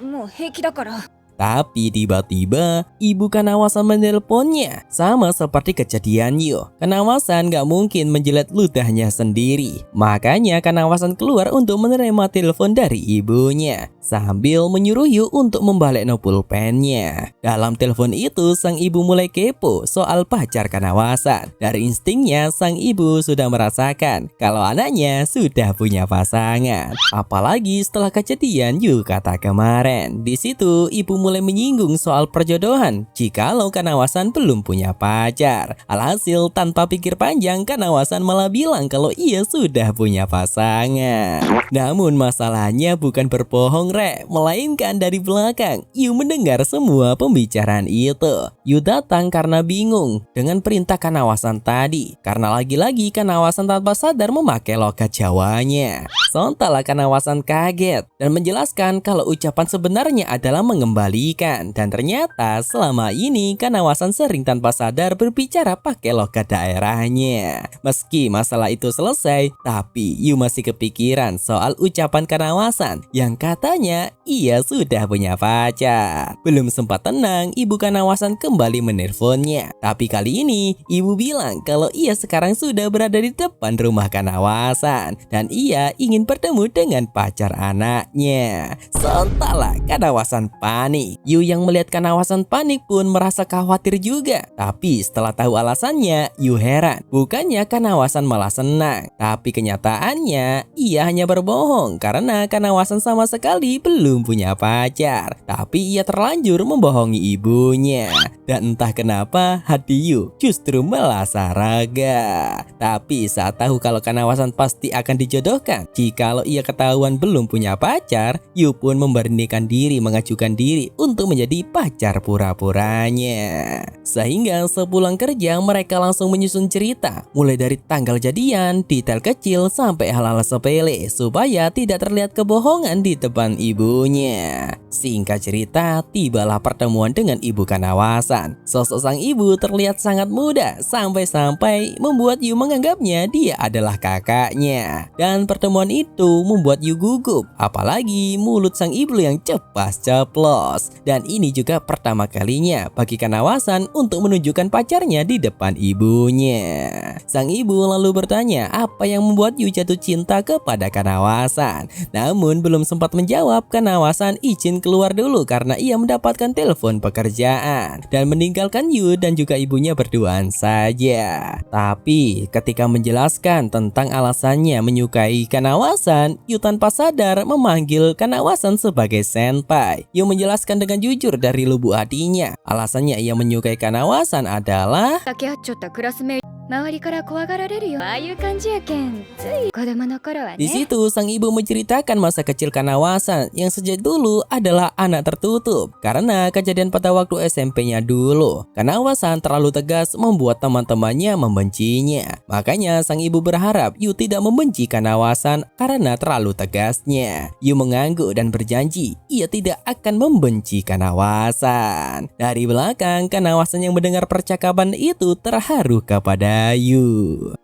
もう平気だから。 Tapi tiba-tiba ibu Kanawasan menelponnya. Sama seperti kejadian Yu, Kanawasan gak mungkin menjilat ludahnya sendiri. Makanya Kanawasan keluar untuk menerima telepon dari ibunya sambil menyuruh Yu untuk membalik pulpennya. Dalam telepon itu sang ibu mulai kepo soal pacar Kanawasan. Dari instingnya sang ibu sudah merasakan kalau anaknya sudah punya pasangan. Apalagi setelah kejadian Yu kata kemarin. Di situ ibu mulai menyinggung soal perjodohan jikalau Kanawasan belum punya pacar. Alhasil tanpa pikir panjang Kanawasan malah bilang kalau ia sudah punya pasangan. Namun masalahnya bukan berbohong melainkan dari belakang Yu mendengar semua pembicaraan itu. Yu datang karena bingung dengan perintah Kanawasan tadi. Karena lagi-lagi Kanawasan tanpa sadar memakai logat Jawanya. Sontaklah Kanawasan kaget dan menjelaskan kalau ucapan sebenarnya adalah mengembalikan. Dan ternyata selama ini Kanawasan sering tanpa sadar berbicara pakai logat daerahnya. Meski masalah itu selesai, tapi Yu masih kepikiran soal ucapan Kanawasan yang katanya ia sudah punya pacar. Belum sempat tenang, ibu Kanawasan kembali menelponnya. Tapi kali ini ibu bilang kalau ia sekarang sudah berada di depan rumah Kanawasan dan ia ingin bertemu dengan pacar anaknya. Sontaklah Kanawasan panik. Yu yang melihat Kanawasan panik pun merasa khawatir juga. Tapi setelah tahu alasannya, Yu heran. Bukannya Kanawasan malah senang, tapi kenyataannya ia hanya berbohong karena Kanawasan sama sekali belum punya pacar. Tapi ia terlanjur membohongi ibunya. Dan entah kenapa hati Yu justru melasa raga. Tapi saat tahu kalau Kanawasan pasti akan dijodohkan jikalau ia ketahuan belum punya pacar, Yu pun memberanikan diri mengajukan diri untuk menjadi pacar pura-puranya. Sehingga sepulang kerja mereka langsung menyusun cerita, mulai dari tanggal jadian, detail kecil sampai hal-hal sepele supaya tidak terlihat kebohongan di depan ibunya. Singkat cerita, tibalah pertemuan dengan ibu Kanawasan. Sosok sang ibu terlihat sangat muda sampai-sampai membuat Yu menganggapnya dia adalah kakaknya. Dan pertemuan itu membuat Yu gugup, apalagi mulut sang ibu yang cepat ceplos. Dan ini juga pertama kalinya bagi Kanawasan untuk menunjukkan pacarnya di depan ibunya. Sang ibu lalu bertanya apa yang membuat Yu jatuh cinta kepada Kanawasan. Namun belum sempat menjawab, Kanawasan izin keluar dulu karena ia mendapatkan telepon pekerjaan dan meninggalkan Yu dan juga ibunya berduaan saja. Tapi ketika menjelaskan tentang alasannya menyukai Kanawasan, Yu tanpa sadar memanggil Kanawasan sebagai senpai. Yu menjelaskan dengan jujur dari lubuk hatinya. Alasannya ia menyukai Kanawasan adalah だけ会っちゃったクラスメイト周りから怖がられるよああいう感じやけんつい子供の頃は Di ね situ sang ibu menceritakan masa kecil Kanawasan yang sejak dulu adalah anak tertutup karena kejadian pada waktu SMP-nya dulu. Kanawasan terlalu tegas membuat teman-temannya membencinya. Makanya sang ibu berharap Yu tidak membenci Kanawasan karena terlalu tegasnya. Yu mengangguk dan berjanji ia tidak akan membenci Kanawasan. Dari belakang, Kanawasan yang mendengar percakapan itu terharu kepada Yu.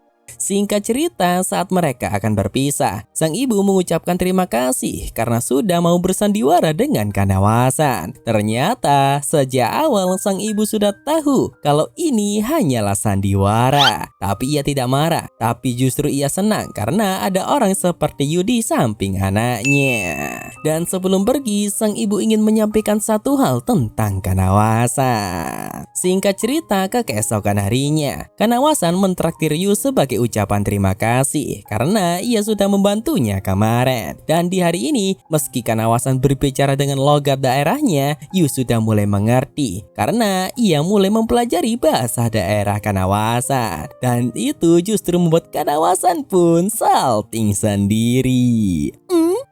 Singkat cerita, saat mereka akan berpisah, sang ibu mengucapkan terima kasih karena sudah mau bersandiwara dengan Kanawasan. Ternyata, sejak awal sang ibu sudah tahu kalau ini hanyalah sandiwara. Tapi ia tidak marah, tapi justru ia senang karena ada orang seperti Yu di samping anaknya. Dan sebelum pergi, sang ibu ingin menyampaikan satu hal tentang Kanawasan. Singkat cerita, ke keesokan harinya, Kanawasan mentraktir Yu sebagai ucapan terima kasih karena ia sudah membantunya kemarin. Dan di hari ini, meski Kanawasan berbicara dengan logat daerahnya, Yu sudah mulai mengerti karena ia mulai mempelajari bahasa daerah Kanawasan. Dan itu justru membuat Kanawasan pun salting sendiri.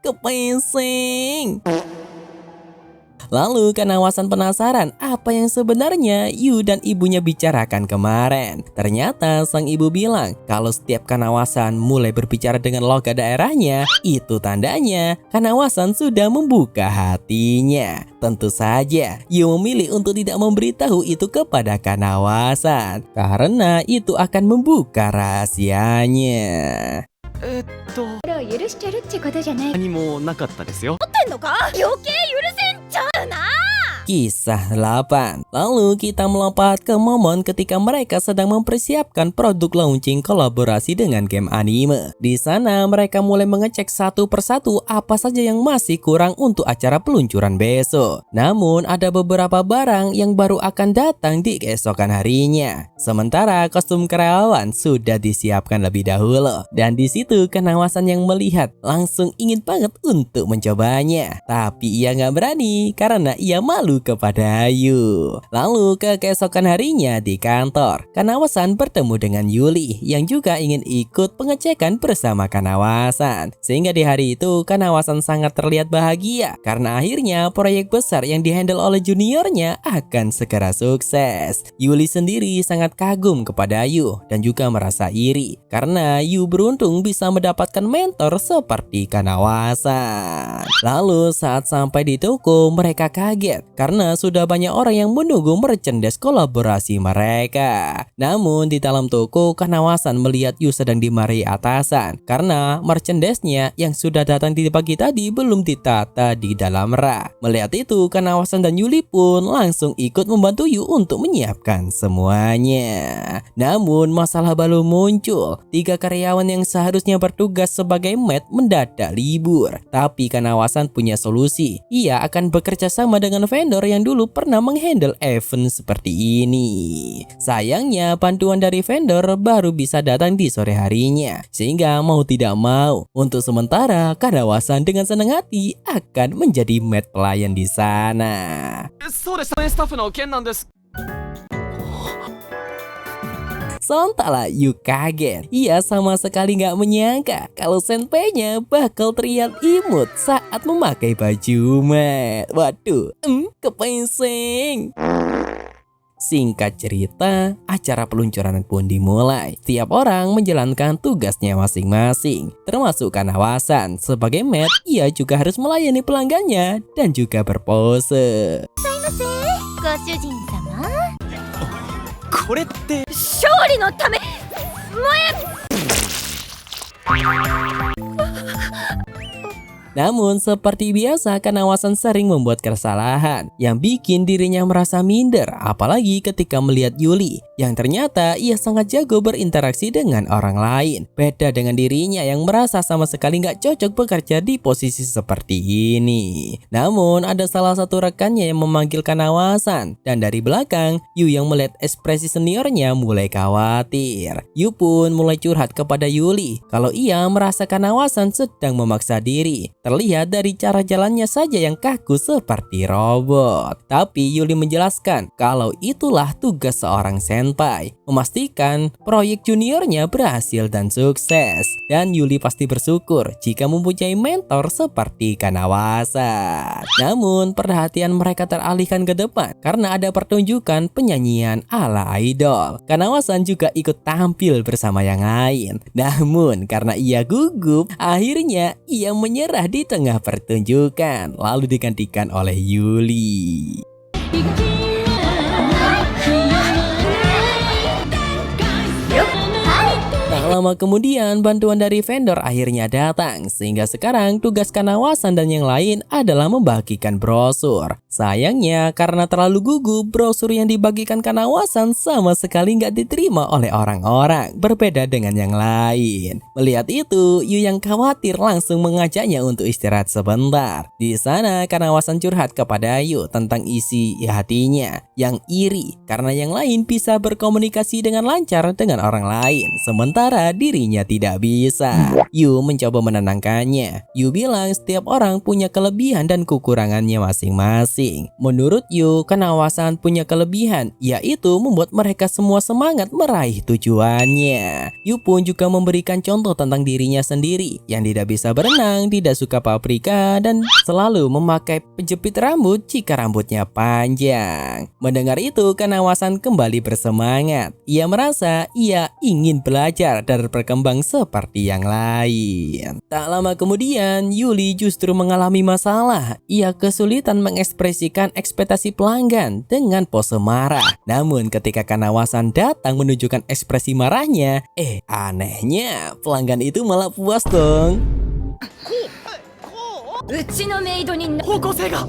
Kepesing. Lalu Kanawasan penasaran apa yang sebenarnya Yu dan ibunya bicarakan kemarin. Ternyata sang ibu bilang kalau setiap Kanawasan mulai berbicara dengan logat daerahnya, itu tandanya Kanawasan sudah membuka hatinya. Tentu saja Yu memilih untuk tidak memberitahu itu kepada Kanawasan karena itu akan membuka rahasianya. それを許してるってことじゃない。何もなかったですよ。ってんのか余計許せんちゃうな。 Kisah 8. Lalu kita melompat ke momen ketika mereka sedang mempersiapkan produk launching kolaborasi dengan game anime. Di sana mereka mulai mengecek satu persatu apa saja yang masih kurang untuk acara peluncuran besok. Namun ada beberapa barang yang baru akan datang di keesokan harinya. Sementara kostum karyawan sudah disiapkan lebih dahulu. Dan di situ Kanawasan yang melihat langsung ingin banget untuk mencobanya. Tapi ia nggak berani karena ia malu kepada Yu. Lalu ke keesokan harinya di kantor, Kanawasan bertemu dengan Yuli yang juga ingin ikut pengecekan bersama Kanawasan. Sehingga di hari itu Kanawasan sangat terlihat bahagia karena akhirnya proyek besar yang dihandle oleh juniornya akan segera sukses. Yuli sendiri sangat kagum kepada Yu dan juga merasa iri karena Yu beruntung bisa mendapatkan mentor seperti Kanawasan. Lalu saat sampai di toko, mereka kaget karena sudah banyak orang yang menunggu merchandise kolaborasi mereka. Namun di dalam toko, Kanawasan melihat Yu sedang dimarahi atasan karena merchandise-nya yang sudah datang di pagi tadi belum ditata di dalam rak. Melihat itu, Kanawasan dan Yuli pun langsung ikut membantu Yu untuk menyiapkan semuanya. Namun masalah baru muncul. 3 karyawan yang seharusnya bertugas sebagai maid mendadak libur. Tapi Kanawasan punya solusi. Ia akan bekerja sama dengan vendor yang dulu pernah menghandle event seperti ini. Sayangnya bantuan dari vendor baru bisa datang di sore harinya. Sehingga mau tidak mau, untuk sementara Kanawasan dengan senang hati akan menjadi maid pelayan di sana. そうです。スタッフの件なんです。 Sontaklah Yu kaget. Ia sama sekali nggak menyangka kalau senpainya bakal terlihat imut saat memakai baju maid. Waduh, kepesing. Singkat cerita, acara peluncuran pun dimulai. Setiap orang menjalankan tugasnya masing-masing, termasuk Kanawasan. Sebagai maid, ia juga harus melayani pelanggannya dan juga berpose. ご主人様。これって。 勝利のため。 Namun seperti biasa Kanawasan sering membuat kesalahan yang bikin dirinya merasa minder, apalagi ketika melihat Yuli yang ternyata ia sangat jago berinteraksi dengan orang lain. Beda dengan dirinya yang merasa sama sekali nggak cocok bekerja di posisi seperti ini. Namun ada salah satu rekannya yang memanggil Kanawasan dan dari belakang Yu yang melihat ekspresi seniornya mulai khawatir. Yu pun mulai curhat kepada Yuli kalau ia merasa Kanawasan sedang memaksa diri. Terlihat dari cara jalannya saja yang kaku seperti robot. Tapi Yuli menjelaskan kalau itulah tugas seorang senpai, memastikan proyek juniornya berhasil dan sukses. Dan Yuli pasti bersyukur jika mempunyai mentor seperti Kanawasan. Namun perhatian mereka teralihkan ke depan karena ada pertunjukan penyanyian ala idol. Kanawasan juga ikut tampil bersama yang lain. Namun karena ia gugup, akhirnya ia menyerah di tengah pertunjukan, lalu digantikan oleh Yuli. Tak lama kemudian bantuan dari vendor akhirnya datang, sehingga sekarang tugas Kanawasan dan yang lain adalah membagikan brosur. Sayangnya karena terlalu gugup, brosur yang dibagikan Kanawasan sama sekali nggak diterima oleh orang-orang, berbeda dengan yang lain. Melihat itu, Yu yang khawatir langsung mengajaknya untuk istirahat sebentar. Di sana Kanawasan curhat kepada Yu tentang isi hatinya yang iri karena yang lain bisa berkomunikasi dengan lancar dengan orang lain, sementara dirinya tidak bisa. Yu mencoba menenangkannya. Yu bilang setiap orang punya kelebihan dan kekurangannya masing-masing. Menurut Yu, Kanawasan punya kelebihan, yaitu membuat mereka semua semangat meraih tujuannya. Yu pun juga memberikan contoh tentang dirinya sendiri, yang tidak bisa berenang, tidak suka paprika, dan selalu memakai penjepit rambut jika rambutnya panjang. Mendengar itu, Kanawasan kembali bersemangat. Ia merasa ia ingin belajar dan berkembang seperti yang lain. Tak lama kemudian, Yuli justru mengalami masalah. Ia kesulitan mengekspresikan ekspektasi pelanggan dengan pose marah. Namun ketika Kanawasan datang menunjukkan ekspresi marahnya, anehnya pelanggan itu malah puas dong. うちのメイドにな 方向性が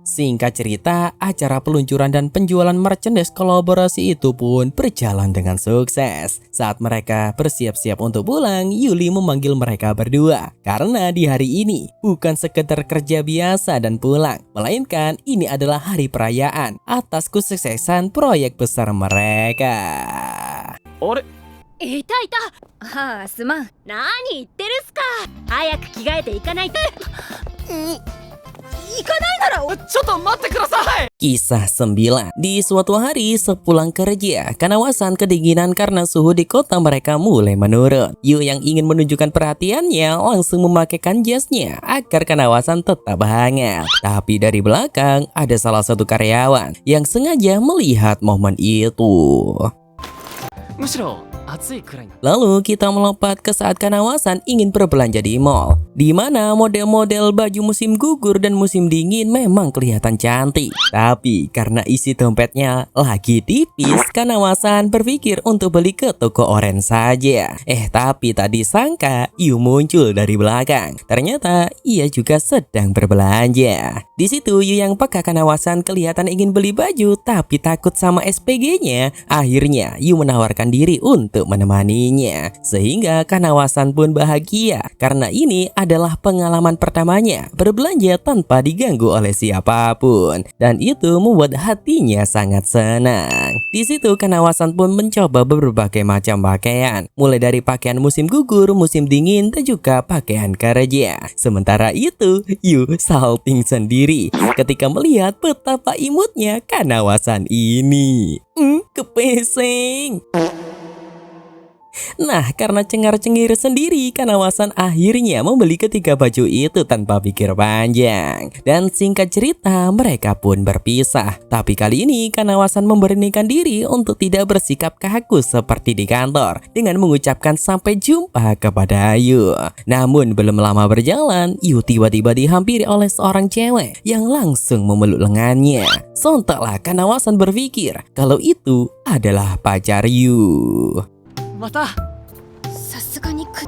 Singkat cerita, acara peluncuran dan penjualan merchandise kolaborasi itu pun berjalan dengan sukses. Saat mereka bersiap-siap untuk pulang, Yuli memanggil mereka berdua. Karena di hari ini bukan sekedar kerja biasa dan pulang, melainkan ini adalah hari perayaan atas kesuksesan proyek besar mereka. あれ いたいた。はあ、すまん。何言ってるっすか。早く着替えていかないと。ちょっと待ってください Kisah 9. Di suatu hari sepulang kerja, Kanawasan kedinginan karena suhu di kota mereka mulai menurun. Yu yang ingin menunjukkan perhatiannya langsung memakaikan jasnya agar Kanawasan tetap hangat. Tapi dari belakang ada salah satu karyawan yang sengaja melihat momen itu. むしろ暑いくらいな Lalu kita melompat ke saat Kanawasan ingin berbelanja di mall, di mana model-model baju musim gugur dan musim dingin memang kelihatan cantik. Tapi karena isi dompetnya lagi tipis, Kanawasan berpikir untuk beli ke toko orange saja. Tapi tak disangka Yu muncul dari belakang. Ternyata ia juga sedang berbelanja. Di situ Yu yang peka Kanawasan kelihatan ingin beli baju tapi takut sama SPG-nya. Akhirnya Yu menawarkan diri untuk menemaninya, sehingga Kanawasan pun bahagia karena ini adalah pengalaman pertamanya berbelanja tanpa diganggu oleh siapapun, dan itu membuat hatinya sangat senang. Di situ Kanawasan pun mencoba berbagai macam pakaian, mulai dari pakaian musim gugur, musim dingin, dan juga pakaian kerja. Sementara itu, Yu salting sendiri ketika melihat betapa imutnya Kanawasan ini. Kepesing. Nah, karena cengar-cengir sendiri, Kanawasan akhirnya membeli ketiga baju itu tanpa pikir panjang. Dan singkat cerita, mereka pun berpisah. Tapi kali ini Kanawasan memberanikan diri untuk tidak bersikap kaku seperti di kantor dengan mengucapkan sampai jumpa kepada Yu. Namun belum lama berjalan, Yu tiba-tiba dihampiri oleh seorang cewek yang langsung memeluk lengannya. Sontaklah Kanawasan berpikir kalau itu adalah pacar Yu. またさすがにく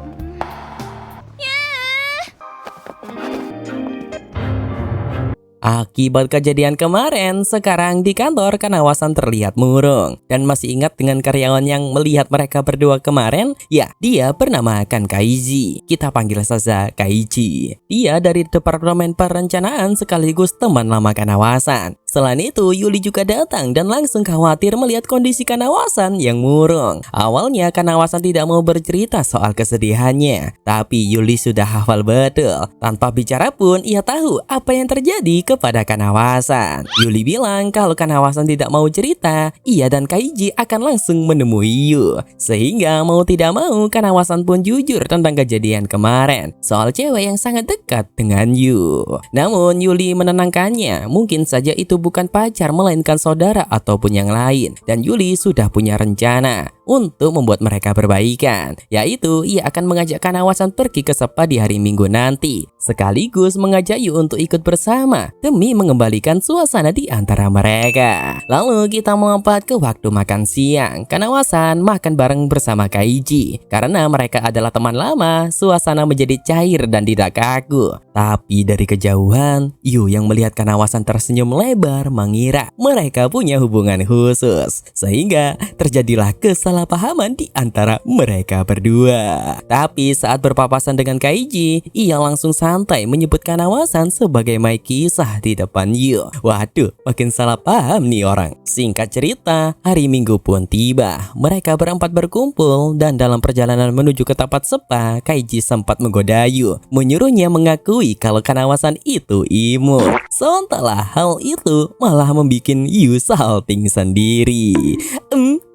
Akibat kejadian kemarin, sekarang di kantor Kanawasan terlihat murung. Dan masih ingat dengan karyawan yang melihat mereka berdua kemarin? Ya, dia bernama Kaiji. Kita panggil saja Kaiji. Dia dari Departemen Perencanaan sekaligus teman lama Kanawasan. Selain itu, Yuli juga datang dan langsung khawatir melihat kondisi Kanawasan yang murung. Awalnya Kanawasan tidak mau bercerita soal kesedihannya, tapi Yuli sudah hafal betul. Tanpa bicara pun ia tahu apa yang terjadi kepada Kanawasan. Yuli bilang kalau Kanawasan tidak mau cerita, ia dan Kaiji akan langsung menemui Yu. Sehingga mau tidak mau Kanawasan pun jujur tentang kejadian kemarin soal cewek yang sangat dekat dengan Yu. Namun Yuli menenangkannya, mungkin saja itu bukan pacar melainkan saudara ataupun yang lain, dan Yuli sudah punya rencana. untuk membuat mereka berbaikan, yaitu ia akan mengajak Kanawasan pergi ke spa di hari Minggu nanti, sekaligus mengajak Yu untuk ikut bersama demi mengembalikan suasana di antara mereka. Lalu kita melompat ke waktu makan siang. Kanawasan makan bareng bersama Kaiji. Karena mereka adalah teman lama, suasana menjadi cair dan tidak kaku. Tapi dari kejauhan, Yu yang melihat Kanawasan tersenyum lebar mengira mereka punya hubungan khusus, sehingga terjadilah kesalahpahaman di antara mereka berdua. Tapi saat berpapasan dengan Kaiji, ia langsung santai menyebut Kanawasan sebagai Mai Kisah di depan Yu. Waduh, makin salah paham nih orang. Singkat cerita, hari Minggu pun tiba. Mereka berempat berkumpul dan dalam perjalanan menuju ke tempat spa, Kaiji sempat menggoda Yu, menyuruhnya mengakui kalau Kanawasan itu imut. Sementara hal itu malah membuat Yu salting sendiri.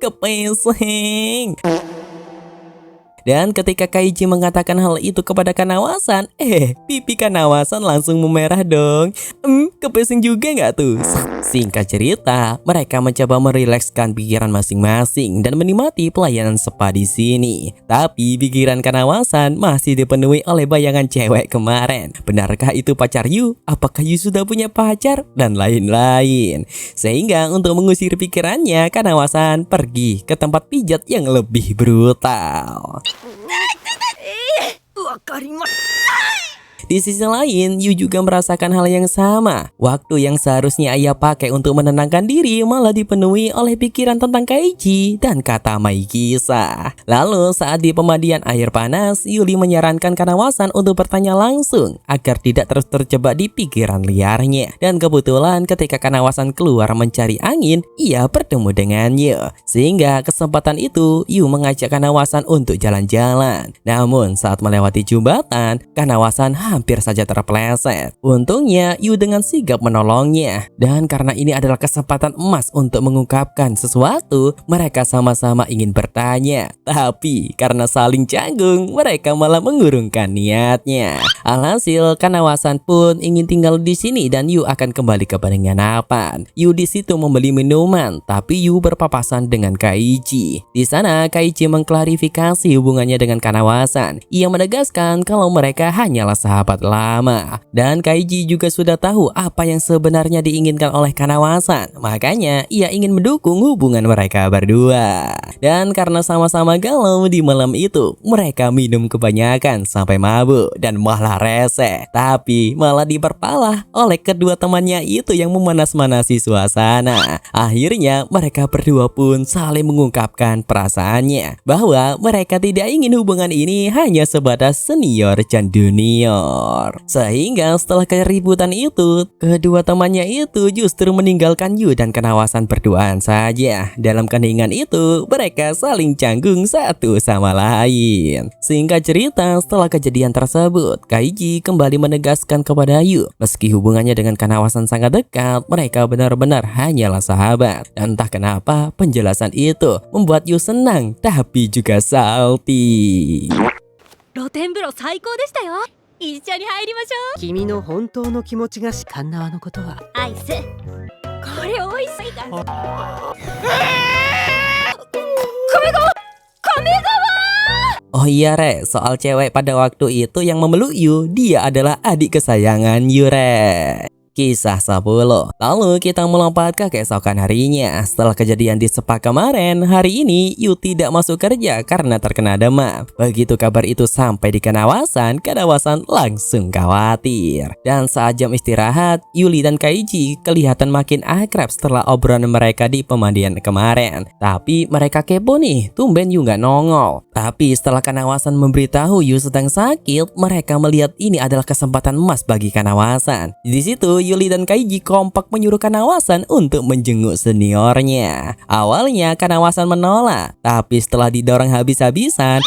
Kepeseng. Dan ketika Kaiji mengatakan hal itu kepada Kanawasan, pipi Kanawasan langsung memerah dong. Kepesing juga nggak tuh? Singkat cerita, mereka mencoba merilekskan pikiran masing-masing dan menikmati pelayanan spa di sini. Tapi pikiran Kanawasan masih dipenuhi oleh bayangan cewek kemarin. Benarkah itu pacar Yu? Apakah Yu sudah punya pacar? Dan lain-lain. Sehingga untuk mengusir pikirannya, Kanawasan pergi ke tempat pijat yang lebih brutal. Di sisi lain, Yu juga merasakan hal yang sama. Waktu yang seharusnya ia pakai untuk menenangkan diri malah dipenuhi oleh pikiran tentang Kaiji dan kata Mai Kisah. Lalu saat di pemandian air panas, Yuli menyarankan Kanawasan untuk bertanya langsung agar tidak terus terjebak di pikiran liarnya. Dan kebetulan ketika Kanawasan keluar mencari angin, ia bertemu dengan Yu. Sehingga kesempatan itu, Yu mengajak Kanawasan untuk jalan-jalan. Namun saat melewati jembatan, Kanawasan hampir saja terpeleset. Untungnya Yu dengan sigap menolongnya. Dan karena ini adalah kesempatan emas untuk mengungkapkan sesuatu, mereka sama-sama ingin bertanya. Tapi karena saling canggung, mereka malah mengurungkan niatnya. Alhasil Kanawasan pun ingin tinggal di sini dan Yu akan kembali ke penginapan. Yu di situ membeli minuman, tapi Yu berpapasan dengan Kaiji. Di sana Kaiji mengklarifikasi hubungannya dengan Kanawasan. Ia menegaskan kalau mereka hanyalah sahabat lama. Dan Kaiji juga sudah tahu apa yang sebenarnya diinginkan oleh Kanawasan. Makanya ia ingin mendukung hubungan mereka berdua. Dan karena sama-sama galau di malam itu, mereka minum kebanyakan sampai mabuk dan malah rese. Tapi malah diperparah oleh kedua temannya itu yang memanas-manasi suasana. Akhirnya mereka berdua pun saling mengungkapkan perasaannya bahwa mereka tidak ingin hubungan ini hanya sebatas senior dan junior. Sehingga setelah keributan itu, kedua temannya itu justru meninggalkan Yu dan Kanawasan berduaan saja. Dalam keheningan itu, mereka saling canggung satu sama lain. Singkat cerita, setelah kejadian tersebut, Kaiji kembali menegaskan kepada Yu, meski hubungannya dengan Kanawasan sangat dekat, mereka benar-benar hanyalah sahabat. Dan entah kenapa, penjelasan itu membuat Yu senang, tapi juga salty. 露天風呂最高でしたよ。一緒に入りましょう。君の本当の気持ちがカンナワのことはアイス。これ美味しいから。Oh iya Re, soal cewek pada waktu itu yang memeluk Yu, dia adalah adik kesayangan Yu Re. Kisah 10. Lalu kita melompat ke keesokan harinya. Setelah kejadian di spa kemarin, hari ini Yu tidak masuk kerja karena terkena demam. Begitu kabar itu sampai di Kanawasan, Kanawasan langsung khawatir. Dan saat jam istirahat, Yuli dan Kaiji kelihatan makin akrab setelah obrolan mereka di pemandian kemarin. Tapi mereka kepo nih, tumben Yu nggak nongol. Tapi setelah Kanawasan memberitahu Yu sedang sakit, mereka melihat ini adalah kesempatan emas bagi Kanawasan. Di situ Yuli dan Kaiji kompak menyuruh Kanawasan untuk menjenguk seniornya. Awalnya Kanawasan menolak, tapi setelah didorong habis-habisan,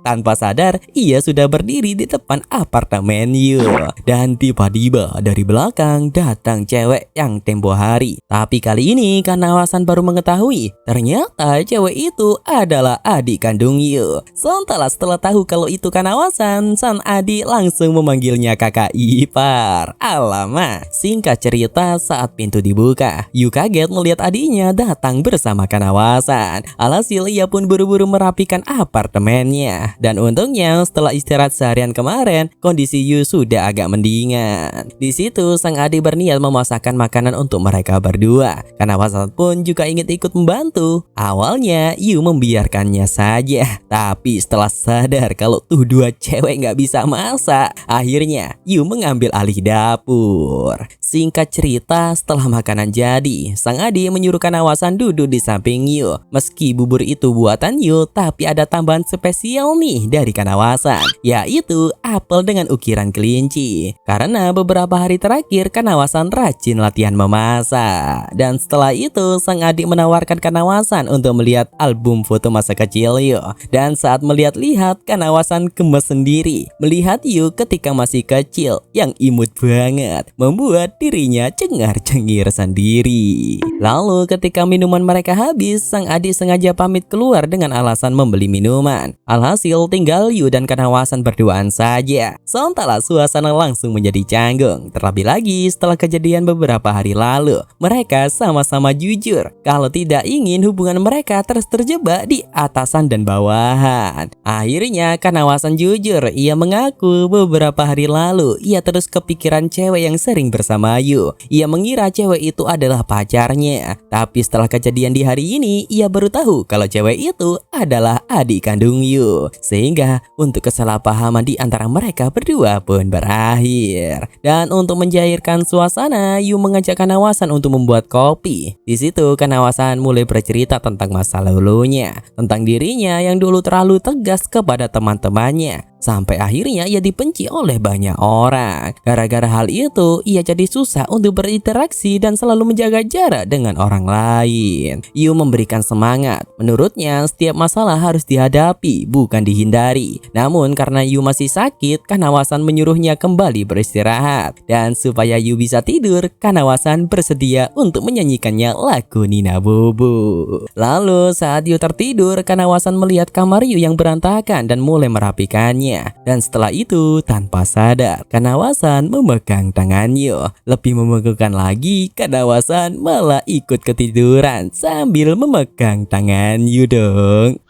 tanpa sadar ia sudah berdiri di depan apartemen Yu. Dan tiba-tiba dari belakang datang cewek yang tempo hari. Tapi kali ini Kanawasan baru mengetahui ternyata cewek itu adalah adik kandung Yu. Setelah tahu kalau itu Kanawasan, sang adik langsung memanggilnya kakak ipar. Alamak, Singkat cerita, saat pintu dibuka, Yu kaget melihat adiknya datang bersama Kanawasan. Alhasil ia pun buru-buru merapikan apartemennya. Dan untungnya setelah istirahat seharian kemarin, kondisi Yu sudah agak mendingan. Di situ sang adik berniat memasakkan makanan untuk mereka berdua. Kanawasan pun juga ingin ikut membantu. Awalnya Yu membiarkannya saja, tapi setelah sadar kalau tuh dua cewek nggak bisa masak, akhirnya Yu mengambil alih dapur. Singkat cerita, setelah makanan jadi, sang adik menyuruh Kanawasan duduk di samping Yu. Meski bubur itu buatan Yu, tapi ada tambahan spesial nih dari Kanawasan, yaitu apel dengan ukiran kelinci. Karena beberapa hari terakhir Kanawasan rajin latihan memasak. Dan setelah itu, sang adik menawarkan Kanawasan untuk melihat album foto masa kecil Yu. Dan saat melihat-lihat, Kanawasan gemes sendiri melihat Yu ketika masih kecil yang imut banget, membuat dirinya cengar-cengir sendiri. Lalu ketika minuman mereka habis, sang adik sengaja pamit keluar dengan alasan membeli minuman. Alhasil tinggal Yu dan Kanawasan berduaan saja. Sontaklah suasana langsung menjadi canggung. Terlebih lagi setelah kejadian beberapa hari lalu, mereka sama-sama jujur kalau tidak ingin hubungan mereka terus terjebak di atasan dan bawahan. Akhirnya Kanawasan jujur, ia mengaku beberapa hari lalu ia terus kepikiran cewek yang sering bersama Yu. Ia mengira cewek itu adalah pacarnya, tapi setelah kejadian di hari ini ia baru tahu kalau cewek itu adalah adik kandung Yu. Sehingga untuk kesalahpahaman di antara mereka berdua pun berakhir. Dan untuk mencairkan suasana, Yu mengajak Kanawasan untuk membuat kopi. Di situ Kanawasan mulai bercerita tentang masa lalunya, tentang dirinya yang dulu terlalu tegas kepada teman-temannya. Sampai akhirnya ia dibenci oleh banyak orang. Gara-gara hal itu, ia jadi susah untuk berinteraksi dan selalu menjaga jarak dengan orang lain. Yu memberikan semangat. Menurutnya, setiap masalah harus dihadapi, bukan dihindari. Namun karena Yu masih sakit, Kanawasan menyuruhnya kembali beristirahat. Dan supaya Yu bisa tidur, Kanawasan bersedia untuk menyanyikannya lagu Nina Bobo. Lalu saat Yu tertidur, Kanawasan melihat kamar Yu yang berantakan dan mulai merapikannya. Dan setelah itu, tanpa sadar, Kanawasan memegang tangan Yu. Lebih membegangkan lagi, Kanawasan malah ikut ketiduran sambil memegang tangan Yu dong.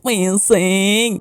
Mesing.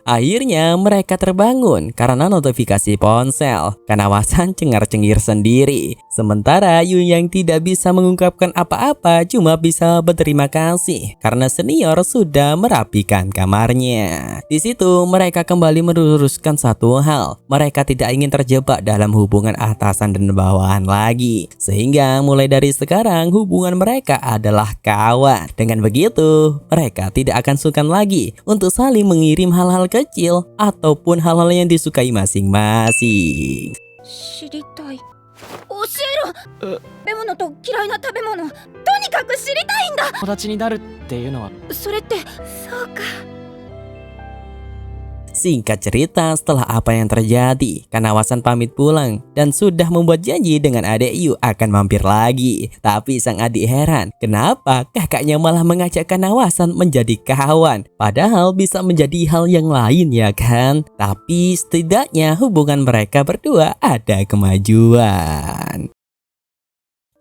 Akhirnya mereka terbangun karena notifikasi ponsel. Kanawasan cengar-cengir sendiri. Sementara Yu yang tidak bisa mengungkapkan apa-apa cuma bisa berterima kasih karena senior sudah merapikan kamarnya. Di situ mereka kembali meluruskan satu hal. Mereka tidak ingin terjebak dalam hubungan atasan dan bawahan lagi. Sehingga mulai dari sekarang hubungan mereka adalah kawan. Dengan begitu, mereka tidak akan sungkan lagi untuk saling mengirim hal-hal kecil ataupun hal-hal yang disukai masing-masing. 知りたい。教えろ。食べ物と嫌いな食べ物、とにかく知りたいんだ。友達になるっていうのはそれってそうか。 Singkat cerita, setelah apa yang terjadi, Kanawasan pamit pulang dan sudah membuat janji dengan adik Yu akan mampir lagi. Tapi sang adik heran, kenapa kakaknya malah mengajak Kanawasan menjadi kawan, padahal bisa menjadi hal yang lain ya kan? Tapi setidaknya hubungan mereka berdua ada kemajuan.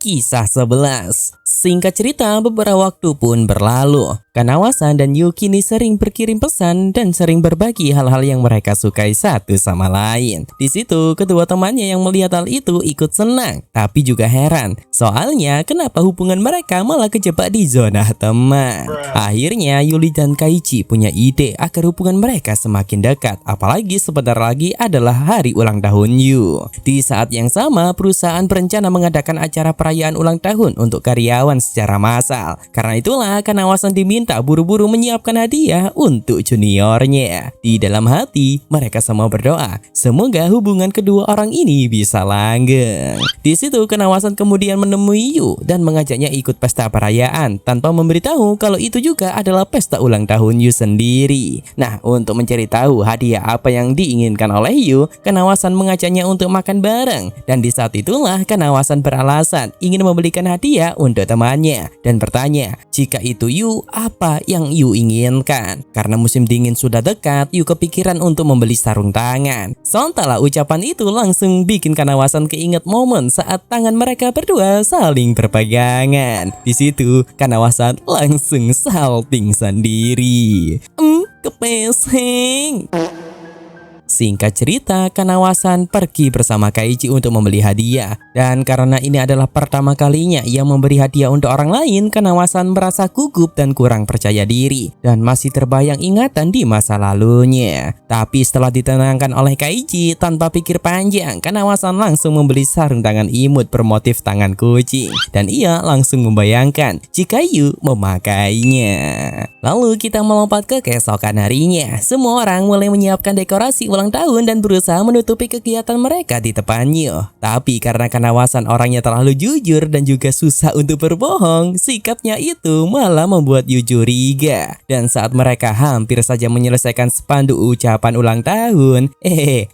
Kisah 11. Singkat cerita, beberapa waktu pun berlalu. Kanawasan dan Yu kini sering berkirim pesan dan sering berbagi hal-hal yang mereka sukai satu sama lain. Di situ, kedua temannya yang melihat hal itu ikut senang, tapi juga heran. Soalnya, kenapa hubungan mereka malah kejebak di zona teman? Akhirnya, Yuli dan Kaichi punya ide agar hubungan mereka semakin dekat. Apalagi sebentar lagi adalah hari ulang tahun Yu. Di saat yang sama, perusahaan berencana mengadakan acara perayaan ulang tahun untuk karyawan secara massal. Karena itulah, Kanawasan diminta buru-buru menyiapkan hadiah untuk juniornya. Di dalam hati, mereka semua berdoa semoga hubungan kedua orang ini bisa langgeng. Di situ Kanawasan kemudian menemui Yu dan mengajaknya ikut pesta perayaan tanpa memberitahu kalau itu juga adalah pesta ulang tahun Yu sendiri. Nah, untuk mencari tahu hadiah apa yang diinginkan oleh Yu, Kanawasan mengajaknya untuk makan bareng. Dan di saat itulah Kanawasan beralasan ingin membelikan hadiah untuk teman-temannya dan bertanya jika itu Yu apa yang Yu inginkan. Karena musim dingin sudah dekat, Yu kepikiran untuk membeli sarung tangan. Sontalah ucapan itu langsung bikin Kanawasan keinget momen saat tangan mereka berdua saling berpegangan. Di situ Kanawasan langsung salting sendiri. Kepesing. Singkat cerita, Kanawasan pergi bersama Kaiji untuk membeli hadiah. Dan karena ini adalah pertama kalinya ia memberi hadiah untuk orang lain, Kanawasan merasa gugup dan kurang percaya diri. Dan masih terbayang ingatan di masa lalunya. Tapi setelah ditenangkan oleh Kaiji, tanpa pikir panjang, Kanawasan langsung membeli sarung tangan imut bermotif tangan kucing. Dan ia langsung membayangkan jika Yu memakainya. Lalu kita melompat ke keesokan harinya. Semua orang mulai menyiapkan dekorasi ulang tahun dan berusaha menutupi kegiatan mereka di depan Yu. Tapi karena Kanawasan orangnya terlalu jujur dan juga susah untuk berbohong, sikapnya itu malah membuat Yu curiga. Dan saat mereka hampir saja menyelesaikan spanduk ucapan ulang tahun,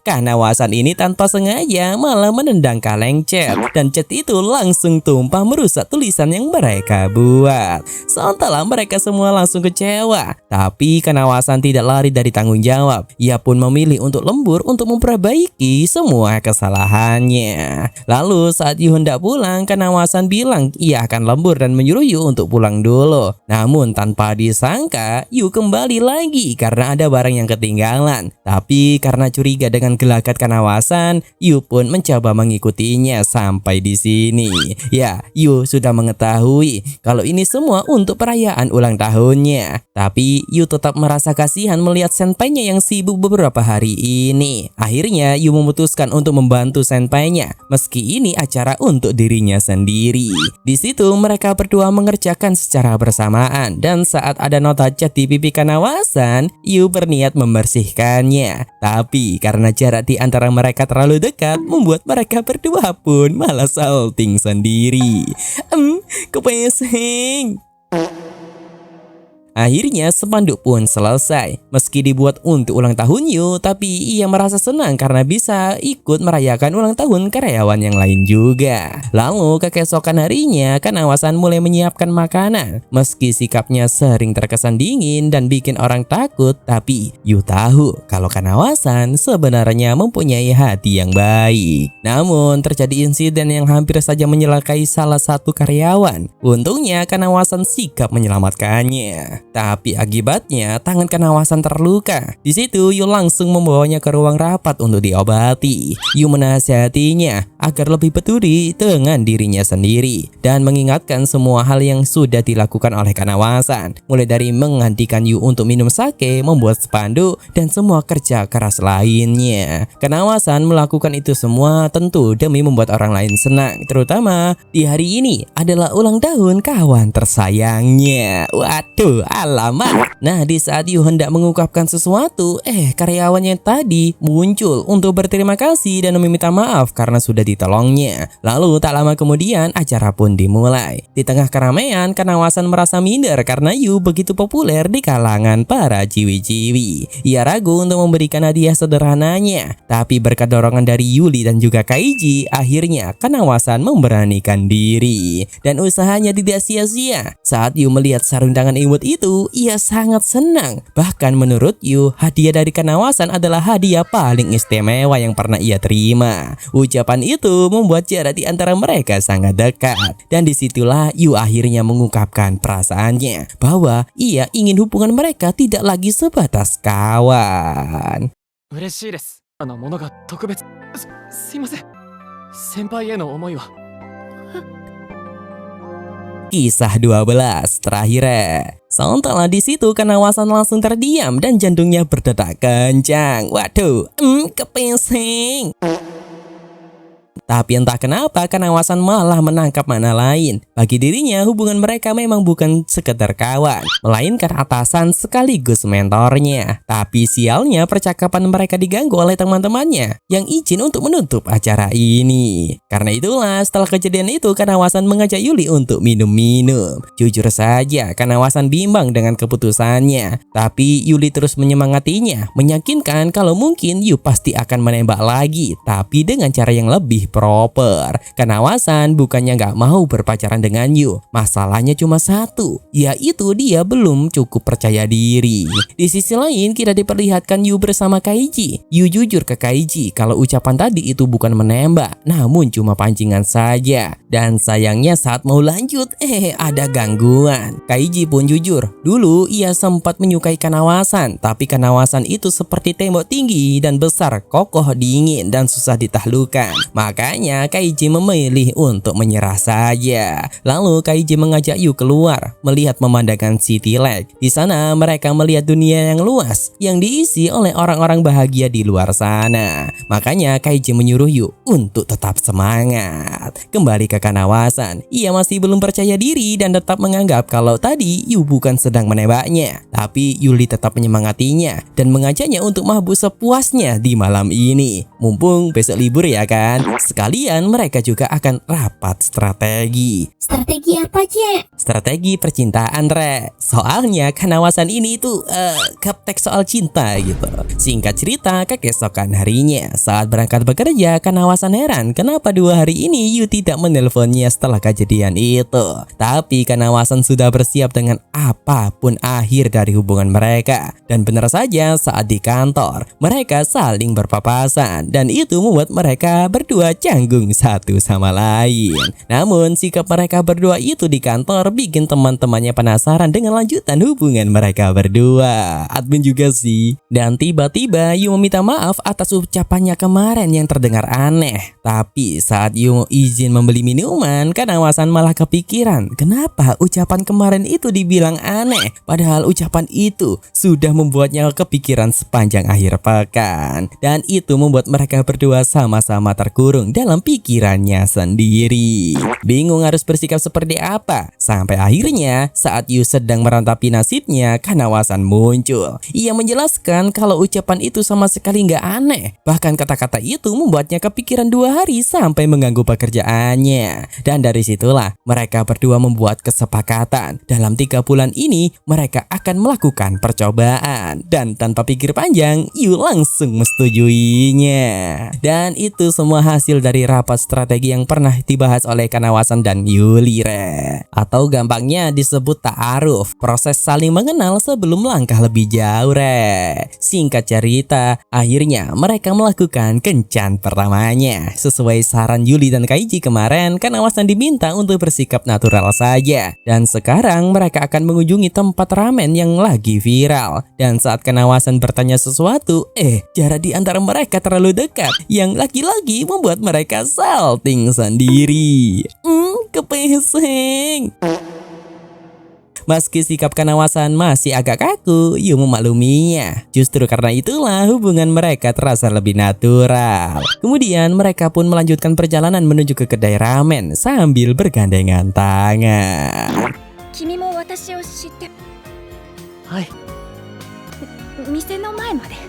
Kanawasan ini tanpa sengaja malah menendang kaleng cat. Dan cat itu langsung tumpah merusak tulisan yang mereka buat. Seolah mereka semua langsung kecewa. Tapi Kanawasan tidak lari dari tanggung jawab. Ia pun memilih untuk lembur untuk memperbaiki semua kesalahannya. Lalu saat Yu hendak pulang, Kanawasan bilang ia akan lembur dan menyuruh Yu untuk pulang dulu. Namun tanpa disangka, Yu kembali lagi karena ada barang yang ketinggalan. Tapi karena curiga dengan gelagat Kanawasan, Yu pun mencoba mengikutinya sampai di sini. Ya, Yu sudah mengetahui kalau ini semua untuk perayaan ulang tahunnya. Tapi Yu tetap merasa kasihan melihat senpainya yang sibuk beberapa hari ini. Akhirnya Yu memutuskan untuk membantu senpainya, meski ini acara untuk dirinya sendiri. Di situ mereka berdua mengerjakan secara bersamaan dan saat ada nota cat di pipi Kanawasan, Yu berniat membersihkannya. Tapi karena jarak di antara mereka terlalu dekat, membuat mereka berdua pun malah salting sendiri. Kepesing. Akhirnya spanduk pun selesai. Meski dibuat untuk ulang tahun Yu, tapi ia merasa senang karena bisa ikut merayakan ulang tahun karyawan yang lain juga. Lalu keesokan harinya, Kanawasan mulai menyiapkan makanan. Meski sikapnya sering terkesan dingin dan bikin orang takut, tapi Yu tahu kalau Kanawasan sebenarnya mempunyai hati yang baik. Namun terjadi insiden yang hampir saja menyelakai salah satu karyawan. Untungnya Kanawasan sikap menyelamatkannya. Tapi akibatnya tangan Kanawasan terluka. Di situ Yu langsung membawanya ke ruang rapat untuk diobati. Yu menasihatinya agar lebih peduli dengan dirinya sendiri dan mengingatkan semua hal yang sudah dilakukan oleh Kanawasan, mulai dari menghentikan Yu untuk minum sake, membuat spanduk, dan semua kerja keras lainnya. Kanawasan melakukan itu semua tentu demi membuat orang lain senang, terutama di hari ini adalah ulang tahun kawan tersayangnya. Waduh, alamak. Nah, di saat Yu hendak mengungkapkan sesuatu, karyawannya tadi muncul untuk berterima kasih dan meminta maaf karena sudah ditolongnya. Lalu tak lama kemudian acara pun dimulai. Di tengah keramaian, Kanawasan merasa minder karena Yu begitu populer di kalangan para ciwi-ciwi. Ia ragu untuk memberikan hadiah sederhananya. Tapi berkat dorongan dari Yuli dan juga Kaiji, akhirnya Kanawasan memberanikan diri. Dan usahanya tidak sia-sia. Saat Yu melihat sarung tangan imut itu, ia sangat senang. Bahkan menurut Yu, hadiah dari Kanawasan adalah hadiah paling istimewa yang pernah ia terima. Ucapan itu membuat jarak di antara mereka sangat dekat. Dan disitulah Yu akhirnya mengungkapkan perasaannya bahwa ia ingin hubungan mereka tidak lagi sebatas kawan. 嬉しいです。ものが特別。すいません。先輩への思いは。 Kisah 12 terakhir. Sementara di situ Kanawasan langsung terdiam dan jantungnya berdetak kencang. Waduh, kepesing. Tapi entah kenapa Kanawasan malah menangkap makna lain. Bagi dirinya hubungan mereka memang bukan sekedar kawan, melainkan atasan sekaligus mentornya. Tapi sialnya percakapan mereka diganggu oleh teman-temannya yang izin untuk menutup acara ini. Karena itulah setelah kejadian itu Kanawasan mengajak Yuli untuk minum-minum. Jujur saja Kanawasan bimbang dengan keputusannya. Tapi Yuli terus menyemangatinya, meyakinkan kalau mungkin Yu pasti akan menembak lagi, tapi dengan cara yang lebih lebih proper. Kanawasan bukannya nggak mau berpacaran dengan Yu, masalahnya cuma satu, yaitu dia belum cukup percaya diri. Di sisi lain kita diperlihatkan Yu bersama Kaiji. Yu jujur ke Kaiji kalau ucapan tadi itu bukan menembak, namun cuma pancingan saja. Dan sayangnya saat mau lanjut, ada gangguan. Kaiji pun jujur, dulu ia sempat menyukai Kanawasan, tapi Kanawasan itu seperti tembok tinggi dan besar, kokoh, dingin, dan susah ditaklukkan. Makanya Kaiji memilih untuk menyerah saja. Lalu Kaiji mengajak Yu keluar, melihat pemandangan City Lake. Di sana mereka melihat dunia yang luas, yang diisi oleh orang-orang bahagia di luar sana. Makanya Kaiji menyuruh Yu untuk tetap semangat. Kembali ke Kanawasan, ia masih belum percaya diri dan tetap menganggap kalau tadi Yu bukan sedang menembaknya. Tapi Yuli tetap menyemangatinya dan mengajaknya untuk mabuk sepuasnya di malam ini. Mumpung besok libur ya kan, sekalian mereka juga akan rapat strategi. Strategi apa, Cek? Strategi percintaan, Re. Soalnya Kanawasan ini itu gaptek soal cinta gitu. Singkat cerita, keesokan harinya saat berangkat bekerja, Kanawasan heran kenapa 2 hari ini Yu tidak menelponnya setelah kejadian itu. Tapi Kanawasan sudah bersiap dengan apapun akhir dari hubungan mereka. Dan benar saja saat di kantor, mereka saling berpapasan dan itu membuat mereka berdua canggung satu sama lain. Namun sikap mereka berdua itu di kantor bikin teman-temannya penasaran dengan lanjutan hubungan mereka berdua. Admin juga sih. Dan tiba-tiba Yu meminta maaf atas ucapannya kemarin yang terdengar aneh. Tapi saat Yu izin membeli minuman, Kanawasan malah kepikiran kenapa ucapan kemarin itu dibilang aneh, padahal ucapan itu sudah membuatnya kepikiran sepanjang akhir pekan. Dan itu membuat mereka berdua sama-sama terkurung dalam pikirannya sendiri. Bingung harus bersikap seperti apa. Sampai akhirnya saat Yu sedang merantapi nasibnya, Kanawasan muncul. Ia menjelaskan kalau ucapan itu sama sekali nggak aneh. Bahkan kata-kata itu membuatnya kepikiran 2 hari sampai mengganggu pekerjaannya. Dan dari situlah mereka berdua membuat kesepakatan. Dalam 3 bulan ini mereka akan melakukan percobaan. Dan tanpa pikir panjang, Yu langsung menyetujui-nya. Dan itu semua hasil dari rapat strategi yang pernah dibahas oleh Kanawasan dan Yuli, Re. Atau gampangnya disebut ta'aruf, proses saling mengenal sebelum langkah lebih jauh, Re. Singkat cerita, akhirnya mereka melakukan kencan pertamanya. Sesuai saran Yuli dan Kaiji kemarin, Kanawasan diminta untuk bersikap natural saja. Dan sekarang mereka akan mengunjungi tempat ramen yang lagi viral. Dan saat Kanawasan bertanya sesuatu, jarak di antara mereka terlalu dekat, yang lagi-lagi membuat mereka salting sendiri. Kepesing. Meski sikap Kanawasan masih agak kaku, Yu memakluminya. Justru karena itulah hubungan mereka terasa lebih natural. Kemudian mereka pun melanjutkan perjalanan menuju ke kedai ramen sambil bergandengan tangan. 君も私を知って、はい。店の前まで。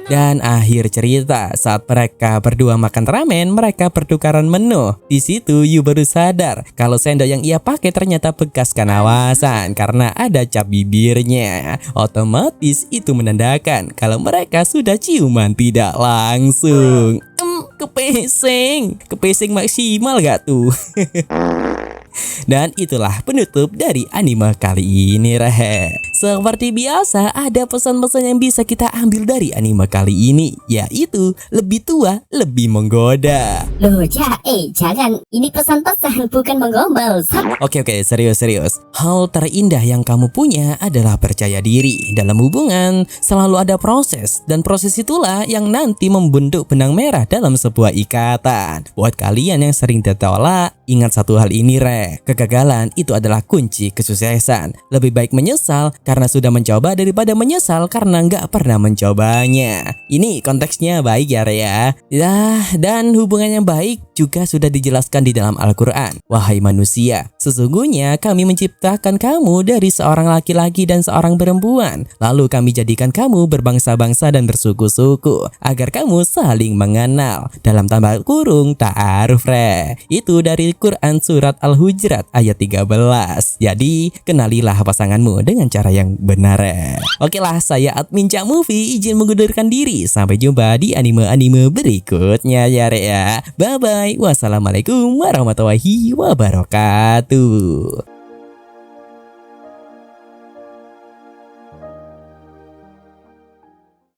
Dan akhir cerita, saat mereka berdua makan ramen, mereka bertukaran menu. Di situ Yu baru sadar kalau sendok yang ia pakai ternyata bekas Kanawasan karena ada cap bibirnya. Otomatis itu menandakan kalau mereka sudah ciuman tidak langsung. Kepesing maksimal gak tuh? Dan itulah penutup dari anime kali ini, Re. Seperti biasa, ada pesan-pesan yang bisa kita ambil dari anime kali ini, yaitu lebih tua, lebih menggoda. Loh, jangan. Ini pesan-pesan, bukan menggombal. Oke, serius. Hal terindah yang kamu punya adalah percaya diri. Dalam hubungan, selalu ada proses. Dan proses itulah yang nanti membentuk benang merah dalam sebuah ikatan. Buat kalian yang sering ditolak, ingat satu hal ini, Re. Kegagalan itu adalah kunci kesuksesan. Lebih baik menyesal karena sudah mencoba daripada menyesal karena nggak pernah mencobanya. Ini konteksnya baik ya, Re ya. Dan hubungan yang baik juga sudah dijelaskan di dalam Al-Quran. Wahai manusia, sesungguhnya kami menciptakan kamu dari seorang laki-laki dan seorang perempuan. Lalu kami jadikan kamu berbangsa-bangsa dan bersuku-suku agar kamu saling mengenal. Dalam tanda kurung ta'aruf, Re. Itu dari Quran surat Al-Hujurat ayat 13. Jadi, kenalilah pasanganmu dengan cara yang benar. Oke lah, saya admin Cak Movie izin mengundurkan diri. Sampai jumpa di anime-anime berikutnya ya Rek ya. Bye bye. Wassalamualaikum warahmatullahi wabarakatuh.